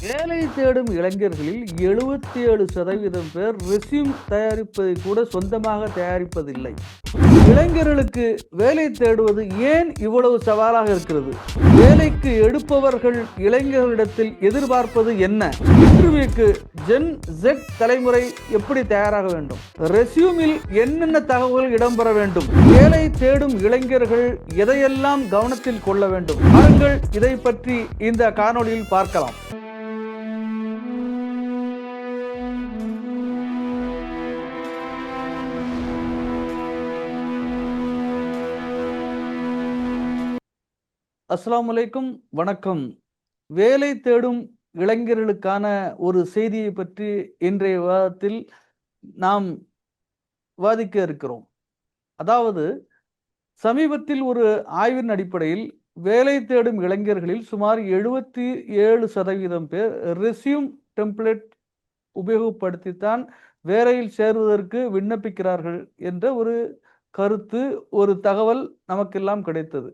வேலை தேடும் இளைஞர்களில் 77% பேர் ரெஸ்யூம் தயாரிப்பதை கூட சொந்தமாக தயாரிப்பதில்லை. இளைஞர்களுக்கு வேலை தேடுவது ஏன் இவ்வளவு சவாலாக இருக்கிறது? வேலைக்கு எடுப்பவர்கள் இளைஞர்களிடத்தில் எதிர்பார்ப்பது என்ன? இன்டர்வியூக்கு ஜென் Z தலைமுறை எப்படி தயாராக வேண்டும்? ரெஸ்யூமில் என்னென்ன தகவல்கள் இடம்பெற வேண்டும்? வேலை தேடும் இளைஞர்கள் எதையெல்லாம் கவனத்தில் கொள்ள வேண்டும்? வாருங்கள் இதை பற்றி இந்த காணொளியில் பார்க்கலாம். அஸ்ஸலாமு அலைக்கும், வணக்கம். வேலை தேடும் இளைஞர்களுக்கான ஒரு செய்தியை பற்றி இன்றைய விவாதத்தில் நாம் விவாதிக்க இருக்கிறோம். அதாவது, சமீபத்தில் ஒரு ஆய்வின் அடிப்படையில் வேலை தேடும் இளைஞர்களில் சுமார் 77% பேர் ரெஸ்யூம் டெம்ப்ளேட் உபயோகப்படுத்தித்தான் வேலையில் சேருவதற்கு விண்ணப்பிக்கிறார்கள் என்ற ஒரு கருத்து, ஒரு தகவல் நமக்கெல்லாம் கிடைத்தது.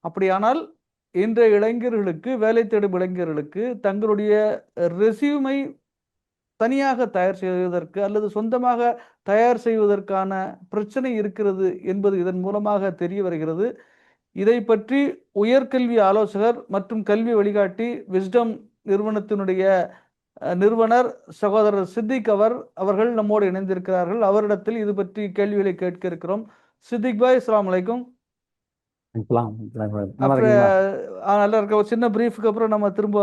அப்படியானால் இன்றைய இளைஞர்களுக்கு, வேலை தேடும் இளைஞர்களுக்கு தங்களுடைய ரெஸ்யூமை தனியாக தயார் செய்வதற்கு அல்லது சொந்தமாக தயார் செய்வதற்கான பிரச்சனை இருக்கிறது என்பது இதன் மூலமாக தெரிய வருகிறது. இதை பற்றி உயர்கல்வி ஆலோசகர் மற்றும் கல்வி வழிகாட்டி விஸ்டம் நிறுவனத்தினுடைய நிறுவனர் சகோதரர் சித்திக் அவர்கள் நம்மோடு இணைந்திருக்கிறார்கள். அவரிடத்தில் இது பற்றி கேள்விகளை கேட்க இருக்கிறோம். சித்திக் பாய், அஸ்ஸலாமு அலைக்கும். நல்லா இருக்க. ஒரு சின்ன பிரீஃப்க்கு அப்புறம் நம்ம திரும்ப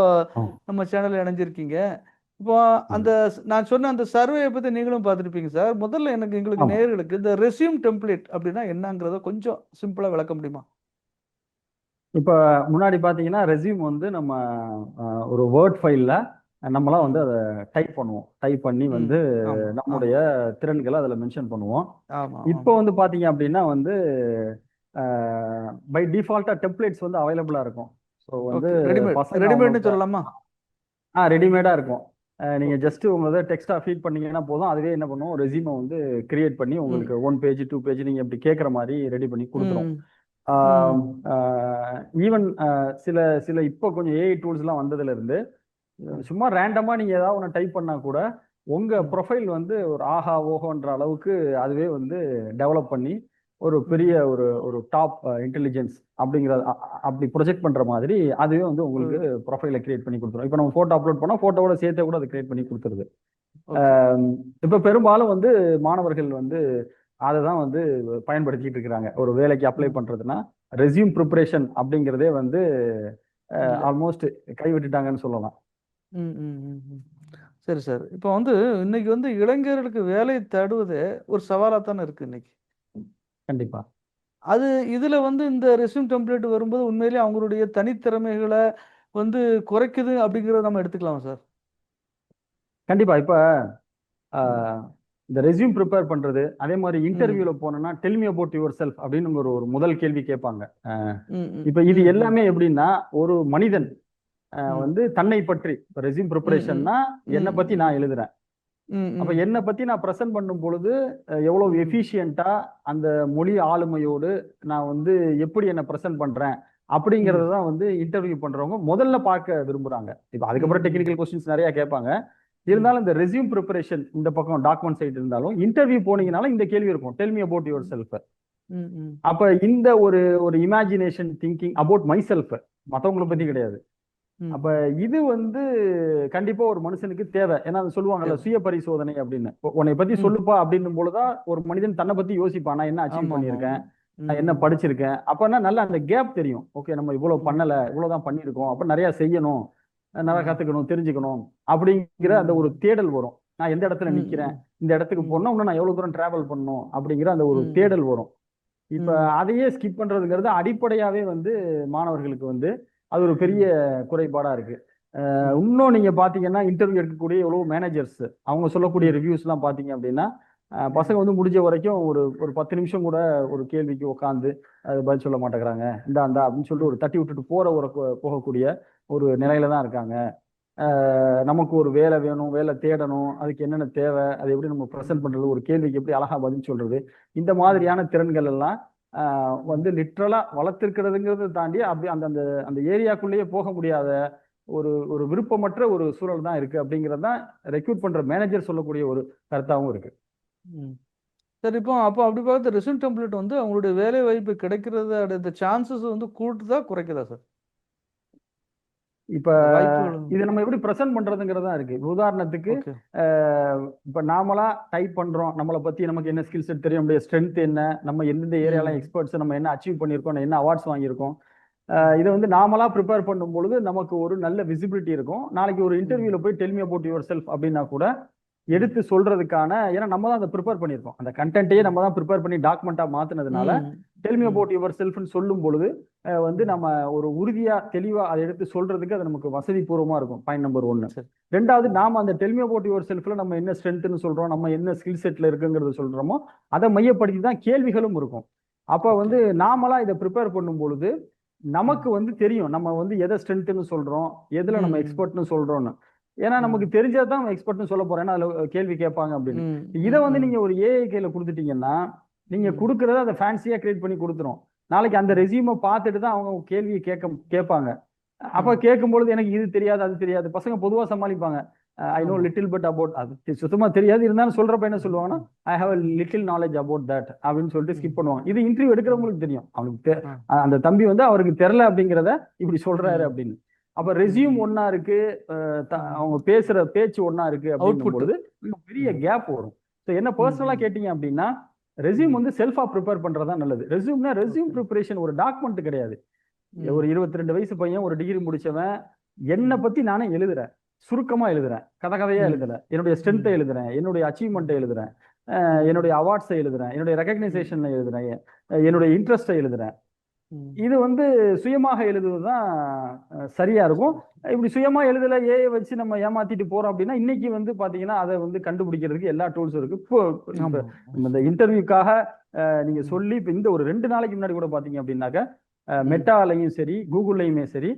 நம்ம சேனல்ல இணைஞ்சிருக்கீங்க. இப்போ அந்த நான் சொன்ன அந்த சர்வே பத்தி நீங்களும் பார்த்துருப்பீங்க சார். முதல்ல எங்களுக்கு நேயர்களுக்கு இந்த ரெஸ்யூம் டெம்ப்ளேட் அப்படின்னா என்னங்கிறத கொஞ்சம் சிம்பிளா விளக்க முடியுமா? இப்போ முன்னாடி பார்த்தீங்கன்னா ரெஸ்யூம் வந்து நம்ம ஒரு வேர்ட் ஃபைலில் நம்மளாம் வந்து அதை டைப் பண்ணுவோம். டைப் பண்ணி வந்து நம்முடைய திறன்களை அதில் மென்ஷன் பண்ணுவோம். இப்போ வந்து பார்த்தீங்க அப்படின்னா வந்து பை டிஃபால்ட்டா டெம்ப்ளேட்ஸ் வந்து அவைலபிளா இருக்கும். ஸோ வந்து ரெடிமேட்னு சொல்லலாமா? ரெடிமேடா இருக்கும். நீங்க ஜஸ்ட் உங்களோட டெக்ஸ்டா ஃபீட் பண்ணீங்கன்னா போதும், அதுவே என்ன பண்ணும், ரெஸ்யூமை வந்து கிரியேட் பண்ணி உங்களுக்கு 1 பேஜ் 2 பேஜ் நீங்க எப்படி கேட்குற மாதிரி ரெடி பண்ணி கொடுத்துரும். ஈவன் சில இப்போ கொஞ்சம் ஏஐ டூல்ஸ்லாம் வந்ததுல இருந்து சும்மா ரேண்டமா நீங்க ஏதாவது ஒன்று டைப் பண்ணா கூட உங்க ப்ரொஃபைல் வந்து ஒரு ஆஹா ஓஹோன்ற அளவுக்கு அதுவே வந்து டெவலப் பண்ணி ஒரு பெரிய ஒரு டாப் இன்டெலிஜென்ஸ் அப்படிங்கிறது அப்படி ப்ரொஜெக்ட் பண்ற மாதிரி அதுவே வந்து உங்களுக்கு ப்ரொஃபைலை கிரியேட் பண்ணி கொடுத்துரும். இப்போ நம்ம போட்டோ அப்லோட் பண்ணா போட்டோவோட சேர்த்து கூட அதை கிரியேட் பண்ணி கொடுத்துருது. இப்போ பெரும்பாலும் வந்து மாணவர்கள் வந்து அதை தான் வந்து பயன்படுத்திட்டு இருக்கிறாங்க. ஒரு வேலைக்கு அப்ளை பண்றதுன்னா ரெஸ்யூம் ப்ரிப்பரேஷன் அப்படிங்கிறதே வந்து ஆல்மோஸ்ட் கைவிட்டுட்டாங்கன்னு சொல்லலாம். சரி சார். இப்போ வந்து இன்னைக்கு வந்து இளைஞர்களுக்கு வேலை தேடுவதே ஒரு சவாலா தானே இருக்கு இன்னைக்கு. கண்டிப்பா. அது இதுல வந்து இந்த ரெஸ்யூம் டெம்ப்ளேட் வரும்போது உண்மையிலேயே அவங்களுடைய தனித்திறமைகளை வந்து குறைக்குது அப்படிங்கிறத நம்ம எடுத்துக்கலாமா சார்? கண்டிப்பா. இப்ப இந்த ரெஸ்யூம் ப்ரிப்பேர் பண்றது, அதே மாதிரி இன்டர்வியூல போனோம்னா tell me about your self அப்படின்னு ஒரு முதல் கேள்வி கேட்பாங்க. இப்ப இது எல்லாமே எப்படின்னா, ஒரு மனிதன் வந்து தன்னை பற்றி ரெஸ்யூம் ப்ரிப்பரேஷன்னா என்னை பத்தி நான் எழுதுறேன். அப்ப என்னை பத்தி நான் ப்ரெசென்ட் பண்ணும் பொழுது எவ்வளவு எஃபிஷியன்ட்டா அந்த மொழி ஆளுமையோடு நான் வந்து எப்படி என்ன ப்ரெசென்ட் பண்றேன் அப்படிங்கறது தான் வந்து இன்டர்வியூ பண்றவங்க முதல்ல பார்க்க விரும்புறாங்க. இப்ப அதுக்கப்புறம் டெக்னிக்கல் கொஸ்டின்ஸ் நிறைய கேட்பாங்க. இருந்தாலும் இந்த ரெஸ்யூம் ப்ரிப்பரேஷன் இந்த பக்கம் டாக்குமெண்ட் சைட் இருந்தாலும் இன்டர்வியூ போனீங்கனாலும் இந்த கேள்வி இருக்கும், tell me about your self. அப்ப இந்த ஒரு imagination thinking about my self, மற்றவங்களை பத்தி கிடையாது. அப்ப இது வந்து கண்டிப்பா ஒரு மனுஷனுக்கு தேவை. ஏன்னா சொல்லுவாங்கல்ல சுய பரிசோதனை அப்படின்னு, உன்னை பத்தி சொல்லுப்பா அப்படின்னும் போதுதான் ஒரு மனிதன் தன்னை பத்தி யோசிப்பான். நான் என்ன அச்சீவ் பண்ணியிருக்கேன், நான் என்ன படிச்சிருக்கேன். அப்பன்னா நல்ல அந்த கேப் தெரியும். ஓகே, நம்ம இவ்வளவு பண்ணல, இவ்வளவுதான் பண்ணிருக்கோம், அப்ப நிறைய செய்யணும், நிறைய கத்துக்கணும், தெரிஞ்சுக்கணும் அப்படிங்கிற அந்த ஒரு தேடல் வரும். நான் எந்த இடத்துல நிக்கிறேன், இந்த இடத்துக்கு போனா இன்னும் நான் எவ்வளவு தூரம் டிராவல் பண்ணணும் அப்படிங்கிற அந்த ஒரு தேடல் வரும். இப்ப அதையே ஸ்கிப் பண்றதுங்கிறது அடிப்படையாவே வந்து மாணவர்களுக்கு வந்து அது ஒரு பெரிய குறைபாடா இருக்கு. இன்னும் நீங்க பாத்தீங்கன்னா இன்டர்வியூ எடுக்கக்கூடிய எவ்வளவு மேனேஜர்ஸ் அவங்க சொல்லக்கூடிய ரிவ்யூஸ் எல்லாம் பாத்தீங்க அப்படின்னா, பசங்க வந்து முடிஞ்ச வரைக்கும் ஒரு 10 நிமிஷம் கூட ஒரு கேள்விக்கு உட்காந்து அது பதில் சொல்ல மாட்டேங்கிறாங்க, இந்தா அப்படின்னு சொல்லிட்டு ஒரு தட்டி விட்டுட்டு போகக்கூடிய ஒரு நிலையில தான் இருக்காங்க. நமக்கு ஒரு வேலை வேணும், வேலை தேடணும், அதுக்கு என்னென்ன தேவை, அதை எப்படி நம்ம ப்ரெசென்ட் பண்றது, ஒரு கேள்விக்கு எப்படி அழகா பதில் சொல்றது, இந்த மாதிரியான திறன்கள் எல்லாம் வந்து லிட்ரலா வளர்த்திருக்கிறதுங்கிறத தாண்டி அப்படி அந்த அந்த அந்த ஏரியாக்குள்ளேயே போக முடியாத ஒரு ஒரு விருப்பமற்ற ஒரு சூழல் தான் இருக்கு அப்படிங்கிறது தான் ரெக்ரூட் பண்ற மேனேஜர் சொல்லக்கூடிய ஒரு கருத்தாவும் இருக்கு. ம். சரி, இப்போ அப்போ அப்படி பார்த்து ரெஸ்யூம் டெம்ப்ளேட் வந்து அவங்களுடைய வேலை வாய்ப்பு கிடைக்கிறது இந்த சான்சஸ் வந்து கூட்டுதா குறைக்குதா சார்? இப்ப அந்த வாய்ப்புகள் இது நம்ம எப்படி ப்ரெசென்ட் பண்றதுங்கிறதா இருக்கு. உதாரணத்துக்கு ஓகே. இப்ப நாமளா டைப் பண்றோம், நம்மளை பத்தி நமக்கு என்ன ஸ்கில் செட் தெரியும், நம்முடைய ஸ்ட்ரென்த் என்ன, நம்ம எந்தெந்த ஏரியாலாம் எக்ஸ்பர்ட்ஸ், நம்ம என்ன அச்சீவ் பண்ணியிருக்கோம், என்ன அவார்ட்ஸ் வாங்கியிருக்கோம், இதை வந்து நாமளா ப்ரிப்பேர் பண்ணும் பொழுது நமக்கு ஒரு நல்ல விசிபிலிட்டி இருக்கும். நாளைக்கு ஒரு இன்டர்வியூல போய் tell me about your self அப்படின்னா கூட எடுத்து சொல்றதுக்கான, ஏன்னா நம்ம தான் அதை ப்ரிப்பேர் பண்ணியிருக்கோம், அந்த கண்டென்ட்டையே நம்ம தான் ப்ரிப்பேர் பண்ணி டாக்குமெண்டா மாத்தினதுனால டெல் மீ அபௌட் யுவர் செல்ஃப்னு சொல்லும் பொழுது வந்து நம்ம ஒரு உறுதியா தெளிவா அதை எடுத்து சொல்றதுக்கு அது நமக்கு வசதி பூர்வமா இருக்கும். Point number 1. சரி. 2வது, நாம அந்த டெல் மீ அபௌட் யுவர் செல்ஃப்ல நம்ம என்ன ஸ்ட்ரென்த்னு சொல்றோம், நம்ம என்ன ஸ்கில் செட்ல இருக்குங்கிறது சொல்றோமோ அதை மையப்படுத்தி தான் கேள்விகளும் இருக்கும். அப்ப வந்து நாமளா இதை ப்ரிப்பேர் பண்ணும் பொழுது நமக்கு வந்து தெரியும் நம்ம வந்து எதை ஸ்ட்ரென்த்னு சொல்றோம், எதுல நம்ம எக்ஸ்பர்ட்னு சொல்றோம்னு. ஏன்னா நமக்கு தெரிஞ்சதான் எக்ஸ்பர்ட்னு சொல்ல போறேன், ஏன்னா அதுல கேள்வி கேட்பாங்க அப்படின்னு. இதை வந்து நீங்க ஒரு ஏஐ கையில கொடுத்துட்டீங்கன்னா நீங்க கொடுக்கறத அதை ஃபேன்சியா கிரியேட் பண்ணி கொடுத்துரும். நாளைக்கு அந்த ரெசியூமை பார்த்துட்டு தான் அவங்க கேள்வியை கேட்பாங்க. அப்ப கேட்கும்பொழுது எனக்கு இது தெரியாது அது தெரியாது, பசங்க பொதுவா சமாளிப்பாங்க. I know little but about, அது சுத்தமா தெரியாது, இருந்தாலும் சொல்றப்ப என்ன சொல்லுவாங்கன்னா I have little knowledge about that அப்படின்னு சொல்லிட்டு ஸ்கிப் பண்ணுவாங்க. இது இன்டர்வியூ எடுக்கிறவங்களுக்கு தெரியும், அவனுக்கு அந்த தம்பி வந்து அவருக்கு தெரியல அப்படிங்கிறத இப்படி சொல்றாரு அப்படின்னு. அப்ப ரெசியூம் ஒன்னா இருக்கு, அவங்க பேசுற பேச்சு ஒன்னா இருக்கு அப்படிங்கும் பொழுது பெரிய கேப் வரும். என்ன பர்சனலா கேட்டீங்க அப்படின்னா ரெசியூம் வந்து செல்ஃபா ப்ரிப்பேர் பண்றதா நல்லது. ரெசியூம்னா ரெசியூம் ப்ரிப்பரேஷன் ஒரு டாக்குமெண்ட் கிடையாது. ஒரு 22 வயசு பையன், ஒரு டிகிரி முடிச்சவன், என்னை பத்தி நானே எழுதுறேன், சுருக்கமா எழுதுறேன், கதையா எழுதுறேன், என்னுடைய ஸ்ட்ரென்த்தை எழுதுறேன், என்னுடைய அச்சீவ்மெண்ட்டை எழுதுறேன், என்னுடைய அவார்ட்ஸை எழுதுறேன், என்னுடைய ரெகக்னைசேஷன் எழுதுறேன், என்னுடைய இன்ட்ரெஸ்டை எழுதுறேன். இது வந்து சுயமாக எழுதுவதுதான் சரியா இருக்கும். இப்படி சுயமா எழுதல ஏஐ வச்சு நம்ம ஏமாத்திட்டு போறோம் அப்படின்னா இன்னைக்கு வந்து பாத்தீங்கன்னா அதை வந்து கண்டுபிடிக்கிறதுக்கு எல்லா டூல்ஸும் இருக்கு. இப்போ இந்த இன்டர்வியூக்காக நீங்க சொல்லி இப்ப இந்த ஒரு 2 நாளைக்கு முன்னாடி கூட பாத்தீங்க அப்படின்னாக்க மெட்டாலையும் சரி கூகுள்லையுமே சரி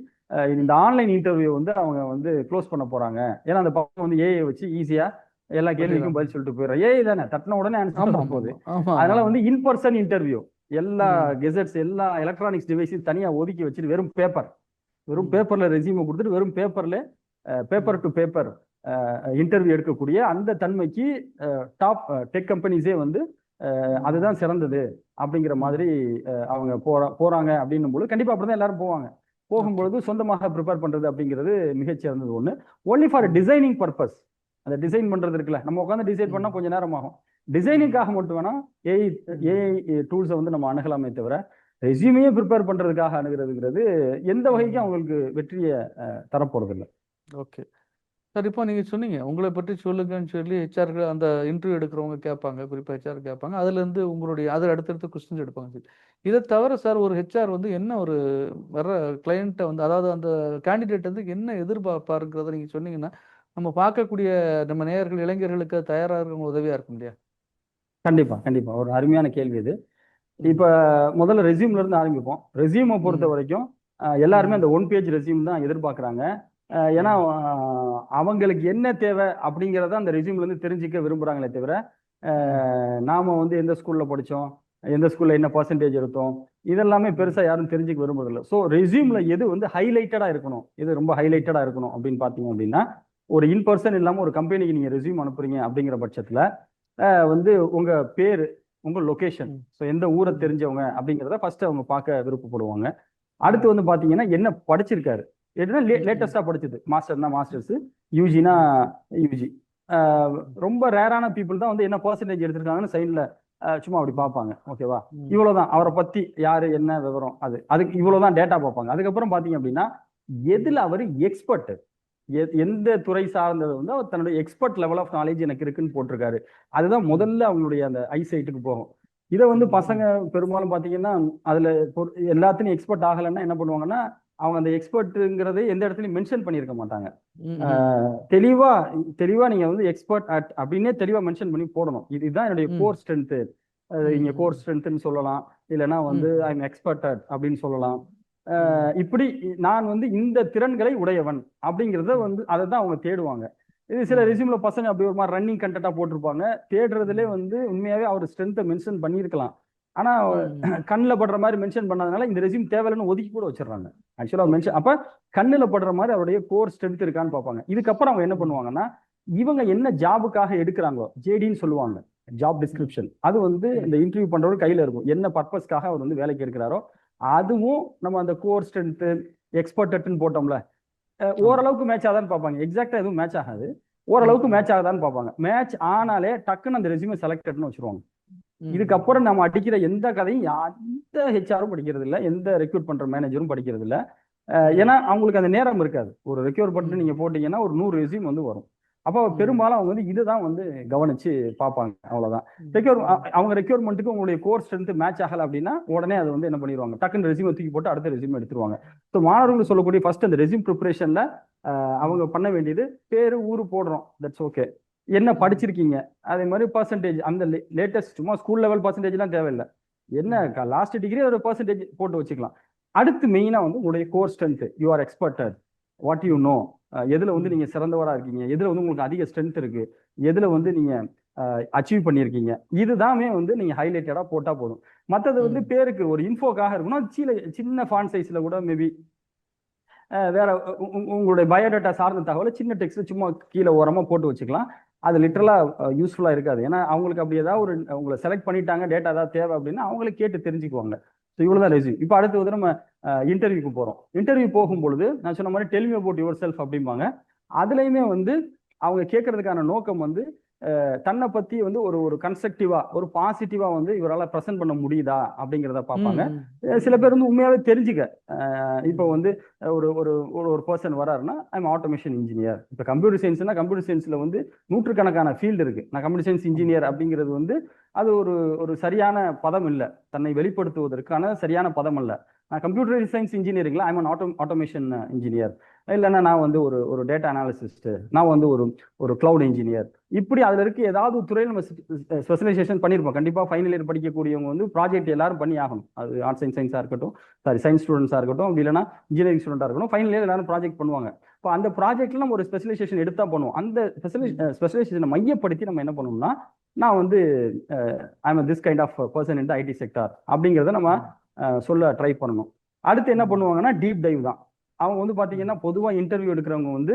இந்த ஆன்லைன் இன்டர்வியூ வந்து அவங்க வந்து க்ளோஸ் பண்ண போறாங்க. ஏன்னா அந்த பக்கம் வந்து ஏஐ வச்சு ஈஸியா எல்லா கேள்விக்கும் பதில் சொல்லிட்டு போயிடுறோம். ஏஐ தானே, தட்டின உடனே ஆன்சர் போகுது. அதனால வந்து இன்பர்சன் இன்டர்வியூ, எல்லா கெசட்ஸ் எல்லா எலக்ட்ரானிக்ஸ் டிவைஸையும் தனியா ஒதுக்கி வச்சுட்டு வெறும் பேப்பர்ல ரெசியூமை கொடுத்துட்டு வெறும் பேப்பர் டு பேப்பர் இன்டர்வியூ எடுக்கக்கூடிய அந்த தன்மைக்கு டாப் டெக் கம்பெனிஸே வந்து அதுதான் சிறந்தது அப்படிங்கிற மாதிரி அவங்க போறாங்க அப்படின்னும் போது கண்டிப்பா அப்படிதான் எல்லாரும் போவாங்க. போகும்பொழுது சொந்தமாக ப்ரிப்பேர் பண்றது அப்படிங்கிறது மிகச்சிறந்தது ஒண்ணு. ஒன்லி ஃபார் டிசைனிங் பர்பஸ், அந்த டிசைன் பண்றது இருக்குல்ல, நம்ம உட்காந்து டிசைன் பண்ணா கொஞ்சம் நேரம் ஆகும். டிசைனிங்காக மட்டும் வேணா ஏஐ டூல்ஸை வந்து நம்ம அணுகலாமே தவிர ரெசியூமையே ப்ரிப்பேர் பண்றதுக்காக அணுகிறதுங்கிறது எந்த வகைக்கும் அவங்களுக்கு வெற்றியை தரப்போறது இல்லை. ஓகே சார், இப்போ நீங்கள் சொன்னீங்க உங்களை பற்றி சொல்லுங்கன்னு சொல்லி ஹெச்ஆர்கள் அந்த இன்டர்வியூ எடுக்கிறவங்க கேட்பாங்க, குறிப்பாக ஹெச்ஆர் கேட்பாங்க, அதுலேருந்து உங்களுடைய அதில் அடுத்தடுத்து கொஸ்டின்ஸ் எடுப்பாங்க சார். இதை தவிர சார் ஒரு ஹெச்ஆர் வந்து என்ன ஒரு வர கிளையண்ட்டை வந்து, அதாவது அந்த கேண்டிடேட் வந்து என்ன எதிர்பார்ப்பாருங்கிறத நீங்கள் சொன்னீங்கன்னா நம்ம பார்க்கக்கூடிய நம்ம நேயர்கள் இளைஞர்களுக்கு தயாராக இருக்க உதவியாக இருக்கும் இல்லையா? கண்டிப்பா ஒரு அருமையான கேள்வி இது. இப்ப முதல்ல ரெசியூம்ல இருந்து ஆரம்பிப்போம். ரெசியூமை பொறுத்த வரைக்கும் எல்லாருமே அந்த 1 பேஜ் ரெசியூம் தான் எதிர்பார்க்கறாங்க. ஏன்னா அவங்களுக்கு என்ன தேவை அப்படிங்கிறத அந்த ரெசியூம்ல இருந்து தெரிஞ்சுக்க விரும்புறாங்களே தவிர நாம வந்து எந்த ஸ்கூல்ல படிச்சோம், எந்த ஸ்கூல்ல என்ன பர்சன்டேஜ் எடுத்தோம், இதெல்லாமே பெருசா யாரும் தெரிஞ்சுக்க விரும்புறதில்லை. ஸோ ரெசியூம்ல எது வந்து ஹைலைட்டடா இருக்கணும், எது ரொம்ப ஹைலைட்டடா இருக்கணும் அப்படின்னு பாத்தீங்க அப்படின்னா ஒரு இன்பர்சன் இல்லாம ஒரு கம்பெனிக்கு நீங்க ரெசியூம் அனுப்புறீங்க அப்படிங்கிற பட்சத்துல வந்து உங்க பேரு, உங்க லொகேஷன், ஸோ எந்த ஊரை தெரிஞ்சவங்க அப்படிங்கிறத ஃபர்ஸ்ட் அவங்க பார்க்க விருப்பப்படுவாங்க. அடுத்து வந்து பாத்தீங்கன்னா என்ன படிச்சிருக்காரு, எதுனா லேட்டஸ்டா படிச்சது, மாஸ்டர்னா மாஸ்டர்ஸ், யூஜினா யூஜி. ரொம்ப ரேரான பீப்புள் தான் வந்து என்ன பர்சன்டேஜ் எடுத்திருக்காங்கன்னு சைட்ல சும்மா அப்படி பார்ப்பாங்க. ஓகேவா, இவ்வளவுதான் அவரை பத்தி யாரு என்ன விவரம், அதுக்கு இவ்வளவுதான் டேட்டா பார்ப்பாங்க. அதுக்கப்புறம் பாத்தீங்க அப்படின்னா எதுல அவர் எக்ஸ்பர்ட், எந்த துறை சார்ந்தது வந்து அவர் தன்னுடைய எக்ஸ்பர்ட் லெவல் ஆஃப் நாலேஜ் எனக்கு இருக்குன்னு போட்டிருக்காரு. அதுதான் முதல்ல அவங்களுடைய அந்த ஐசைட்டுக்கு போகும். இதை வந்து பசங்க பெரும்பாலும் பாத்தீங்கன்னா அதுல எல்லாத்தையும் எக்ஸ்பர்ட் ஆகலைன்னா என்ன பண்ணுவாங்கன்னா அவங்க அந்த எக்ஸ்பர்ட்ங்கிறதை எந்த இடத்துலயும் மென்ஷன் பண்ணியிருக்க மாட்டாங்க. தெளிவா நீங்க வந்து எக்ஸ்பர்ட் அட் அப்படின்னே தெளிவா மென்ஷன் பண்ணி போடணும். இதுதான் என்னுடைய கோர் ஸ்ட்ரென்த், இங்க கோர் ஸ்ட்ரென்த்னு சொல்லலாம், இல்லைன்னா வந்து ஐ எம் எக்ஸ்பர்ட் அட் அப்படின்னு சொல்லலாம். இப்படி நான் வந்து இந்த திறன்களை உடையவன் அப்படிங்கிறத வந்து அதை தான் அவங்க தேடுவாங்க. இது சில ரெசியூம்ல பசங்க அப்படி ஒரு மாதிரி ரன்னிங் கண்டென்ட்டா போட்டிருப்பாங்க. தேடுறதுலே வந்து உண்மையாவே அவர் ஸ்ட்ரென்த்தை மென்ஷன் பண்ணியிருக்கலாம், ஆனா ம். கண்ணில் படுற மாதிரி மென்ஷன் பண்ணாதனால இந்த ரெஸ்யூம் தேவையில்லைன்னு ஒதுக்கி கூட வச்சிடறாங்க. ஆக்சுவலாக மென்ஷன் அப்ப கண்ணில் படுற மாதிரி அவருடைய கோர் ஸ்ட்ரென்த் இருக்கான்னு பார்ப்பாங்க. இதுக்கப்புறம் அவங்க என்ன பண்ணுவாங்கன்னா, இவங்க என்ன ஜாபுக்காக எடுக்கிறாங்களோ ஜேடின்னு சொல்லுவாங்க, ஜாப் டிஸ்கிரிப்ஷன், அது வந்து இந்த இன்டர்வியூ பண்றவர் கையில இருக்கும். என்ன பர்பஸ்க்காக அவர் வந்து வேலைக்கு எடுக்கிறாரோ அதுவும் நம்ம அந்த கோர் ஸ்ட்ரென்த் எக்ஸ்பர்ட்னு போட்டோம்ல, ஓரளவுக்கு மேட்ச் ஆகுதான்னு பார்ப்பாங்க. எக்ஸாக்டா எதுவும் மேட்ச் ஆகாது, ஓரளவுக்கு மேட்ச் ஆகுதான்னு பார்ப்பாங்க. மேட்ச் ஆனாலே டக்குன்னு அந்த ரெஸ்யூமே செலக்டட்னு வச்சிருவாங்க. இதுக்கப்புறம் நம்ம அடிக்கிற எந்த கதையும் எந்த ஹெச்ஆரும் படிக்கிறது இல்லை, எந்த ரெக்ரூட் பண்ற மேனேஜரும் படிக்கிறது இல்லை. ஏன்னா அவங்களுக்கு அந்த நேரம் இருக்காது. ஒரு ரெக்யூர் பண்ணிட்டு நீங்க போட்டீங்கன்னா ஒரு 100 ரெஸ்யூம் வந்து வரும். அப்போ பெரும்பாலும் அவங்க வந்து இதுதான் வந்து கவனிச்சு பார்ப்பாங்க. அவ்வளவுதான். அவங்க ரெக்யூர்மெண்ட்டுக்கு உங்களுடைய கோர் ஸ்ட்ரென்த் மேட்ச் ஆகல அப்படின்னா உடனே அது வந்து என்ன பண்ணிடுவாங்க, டக்குன்னு ரெஸ்யூம் தூக்கி போட்டு அடுத்த ரெஸ்யூம் எடுத்துருவாங்க. ஸோ மாணவர்கள் சொல்லக்கூடிய ஃபர்ஸ்ட் அந்த ரெஸ்யூம் ப்ரிப்பரேஷன்ல அவங்க பண்ண வேண்டியது, பேரு ஊரு போடுறோம், தட்ஸ் ஓகே, என்ன படிச்சிருக்கீங்க, அதே மாதிரி பர்சன்டேஜ், அந்த லேட்டஸ்ட் சும்மா ஸ்கூல் லெவல் பர்சன்டேஜ்லாம் தேவையில்லை, என்ன லாஸ்ட் டிகிரி ஒரு பர்சன்டேஜ் போட்டு வச்சுக்கலாம். அடுத்து மெயினா வந்து உங்களுடைய core strength, you are expert, what you know, எதுல வந்து நீங்க சிறந்தவரா இருக்கீங்க, எதுல வந்து உங்களுக்கு அதிக ஸ்ட்ரென்த் இருக்கு, எதுல வந்து நீங்க அச்சீவ் பண்ணியிருக்கீங்க, இதுதாமே வந்து நீங்க ஹைலைட்டடா போட்டா போதும். மற்றது வந்து பேருக்கு ஒரு இன்ஃபோக்காக இருக்கணும். சின்ன ஃபாண்ட் சைஸ்ல கூட மேபி வேற உங்களுடைய பயோடேட்டா சார்ந்த தகவலை சின்ன டெக்ஸ்ட் சும்மா கீழே ஓரமா போட்டு வச்சுக்கலாம். அது லிட்டரலா யூஸ்ஃபுல்லா இருக்காது. ஏன்னா அவங்களுக்கு அப்படி ஏதாவது ஒரு உங்களை செலக்ட் பண்ணிட்டாங்க, டேட்டா ஏதாவது தேவை அப்படின்னா அவங்களே கேட்டு தெரிஞ்சுக்குவாங்க. ஸோ இவ்வளவுதான் ரெஸ்யூம். இப்போ அடுத்து வந்து நம்ம இன்டர்வியூக்கு போறோம். இன்டர்வியூ போகும்பொழுது நான் சொன்ன மாதிரி tell me about your self அப்படிம்பாங்க. அதுலயுமே வந்து அவங்க கேட்கறதுக்கான நோக்கம் வந்து தன்னை பத்தி வந்து ஒரு கன்ஸ்ட்ரக்டிவா ஒரு பாசிட்டிவா வந்து இவரால் ப்ரெசென்ட் பண்ண முடியுதா அப்படிங்கிறத பார்ப்பாங்க. சில பேர் வந்து உண்மையாவே தெரிஞ்சுக்க, இப்போ வந்து ஒரு ஒரு ஒரு பர்சன் வராருன்னா ஐம் ஆட்டோமேஷன் இன்ஜினியர். இப்போ கம்ப்யூட்டர் சயின்ஸ்னா கம்ப்யூட்டர் சயின்ஸ்ல வந்து நூற்றுக்கணக்கான ஃபீல்டு இருக்கு. நான் கம்ப்யூட்டர் சயின்ஸ் இன்ஜினியர் அப்படிங்கிறது வந்து அது ஒரு சரியான பதம் இல்லை, தன்னை வெளிப்படுத்துவதற்கான சரியான பதம் அல்ல. நான் கம்ப்யூட்டர் சயின்ஸ் இன்ஜினியரிங்ல ஐம் ஆட்டோமேஷன் இன்ஜினியர், இல்லைன்னா நான் வந்து ஒரு டேட்டா அனாலிசிஸ்ட், நான் வந்து ஒரு கிளவுட் இன்ஜினியர். இப்படி அதுல இருக்கு ஏதாவது துறையில் நம்ம ஸ்பெஷலைசேஷன் பண்ணியிருப்போம். கண்டிப்பா ஃபைனல் இயர் படிக்கக்கூடியவங்க வந்து ப்ராஜெக்ட் எல்லாரும் பண்ணி ஆகணும். அது ஆர்ட்ஸ் அண்ட் சயின்ஸா இருக்கட்டும், சயின்ஸ் ஸ்டூடெண்ட்ஸா இருக்கட்டும், அப்படி இல்லைன்னா இன்ஜினியரிங் ஸ்டூடெண்டா இருக்கட்டும், ஃபைனல் இயர் எல்லாரும் ப்ராஜெக்ட் பண்ணுவாங்க. இப்போ அந்த ப்ராஜெக்ட்ல நம்ம ஒரு ஸ்பெஷலைசேஷன் எடுத்தா பண்ணுவோம். அந்த ஸ்பெஷலைசேஷனை மையப்படுத்தி நம்ம என்ன பண்ணணும்னா, நான் வந்து I'm this kind of person in the IT sector அப்படிங்கிறத நம்ம சொல்ல ட்ரை பண்ணணும். அடுத்து என்ன பண்ணுவாங்கன்னா டீப் டைவ் தான். அவங்க வந்து பாத்தீங்கன்னா பொதுவா இன்டர்வியூ எடுக்கிறவங்க வந்து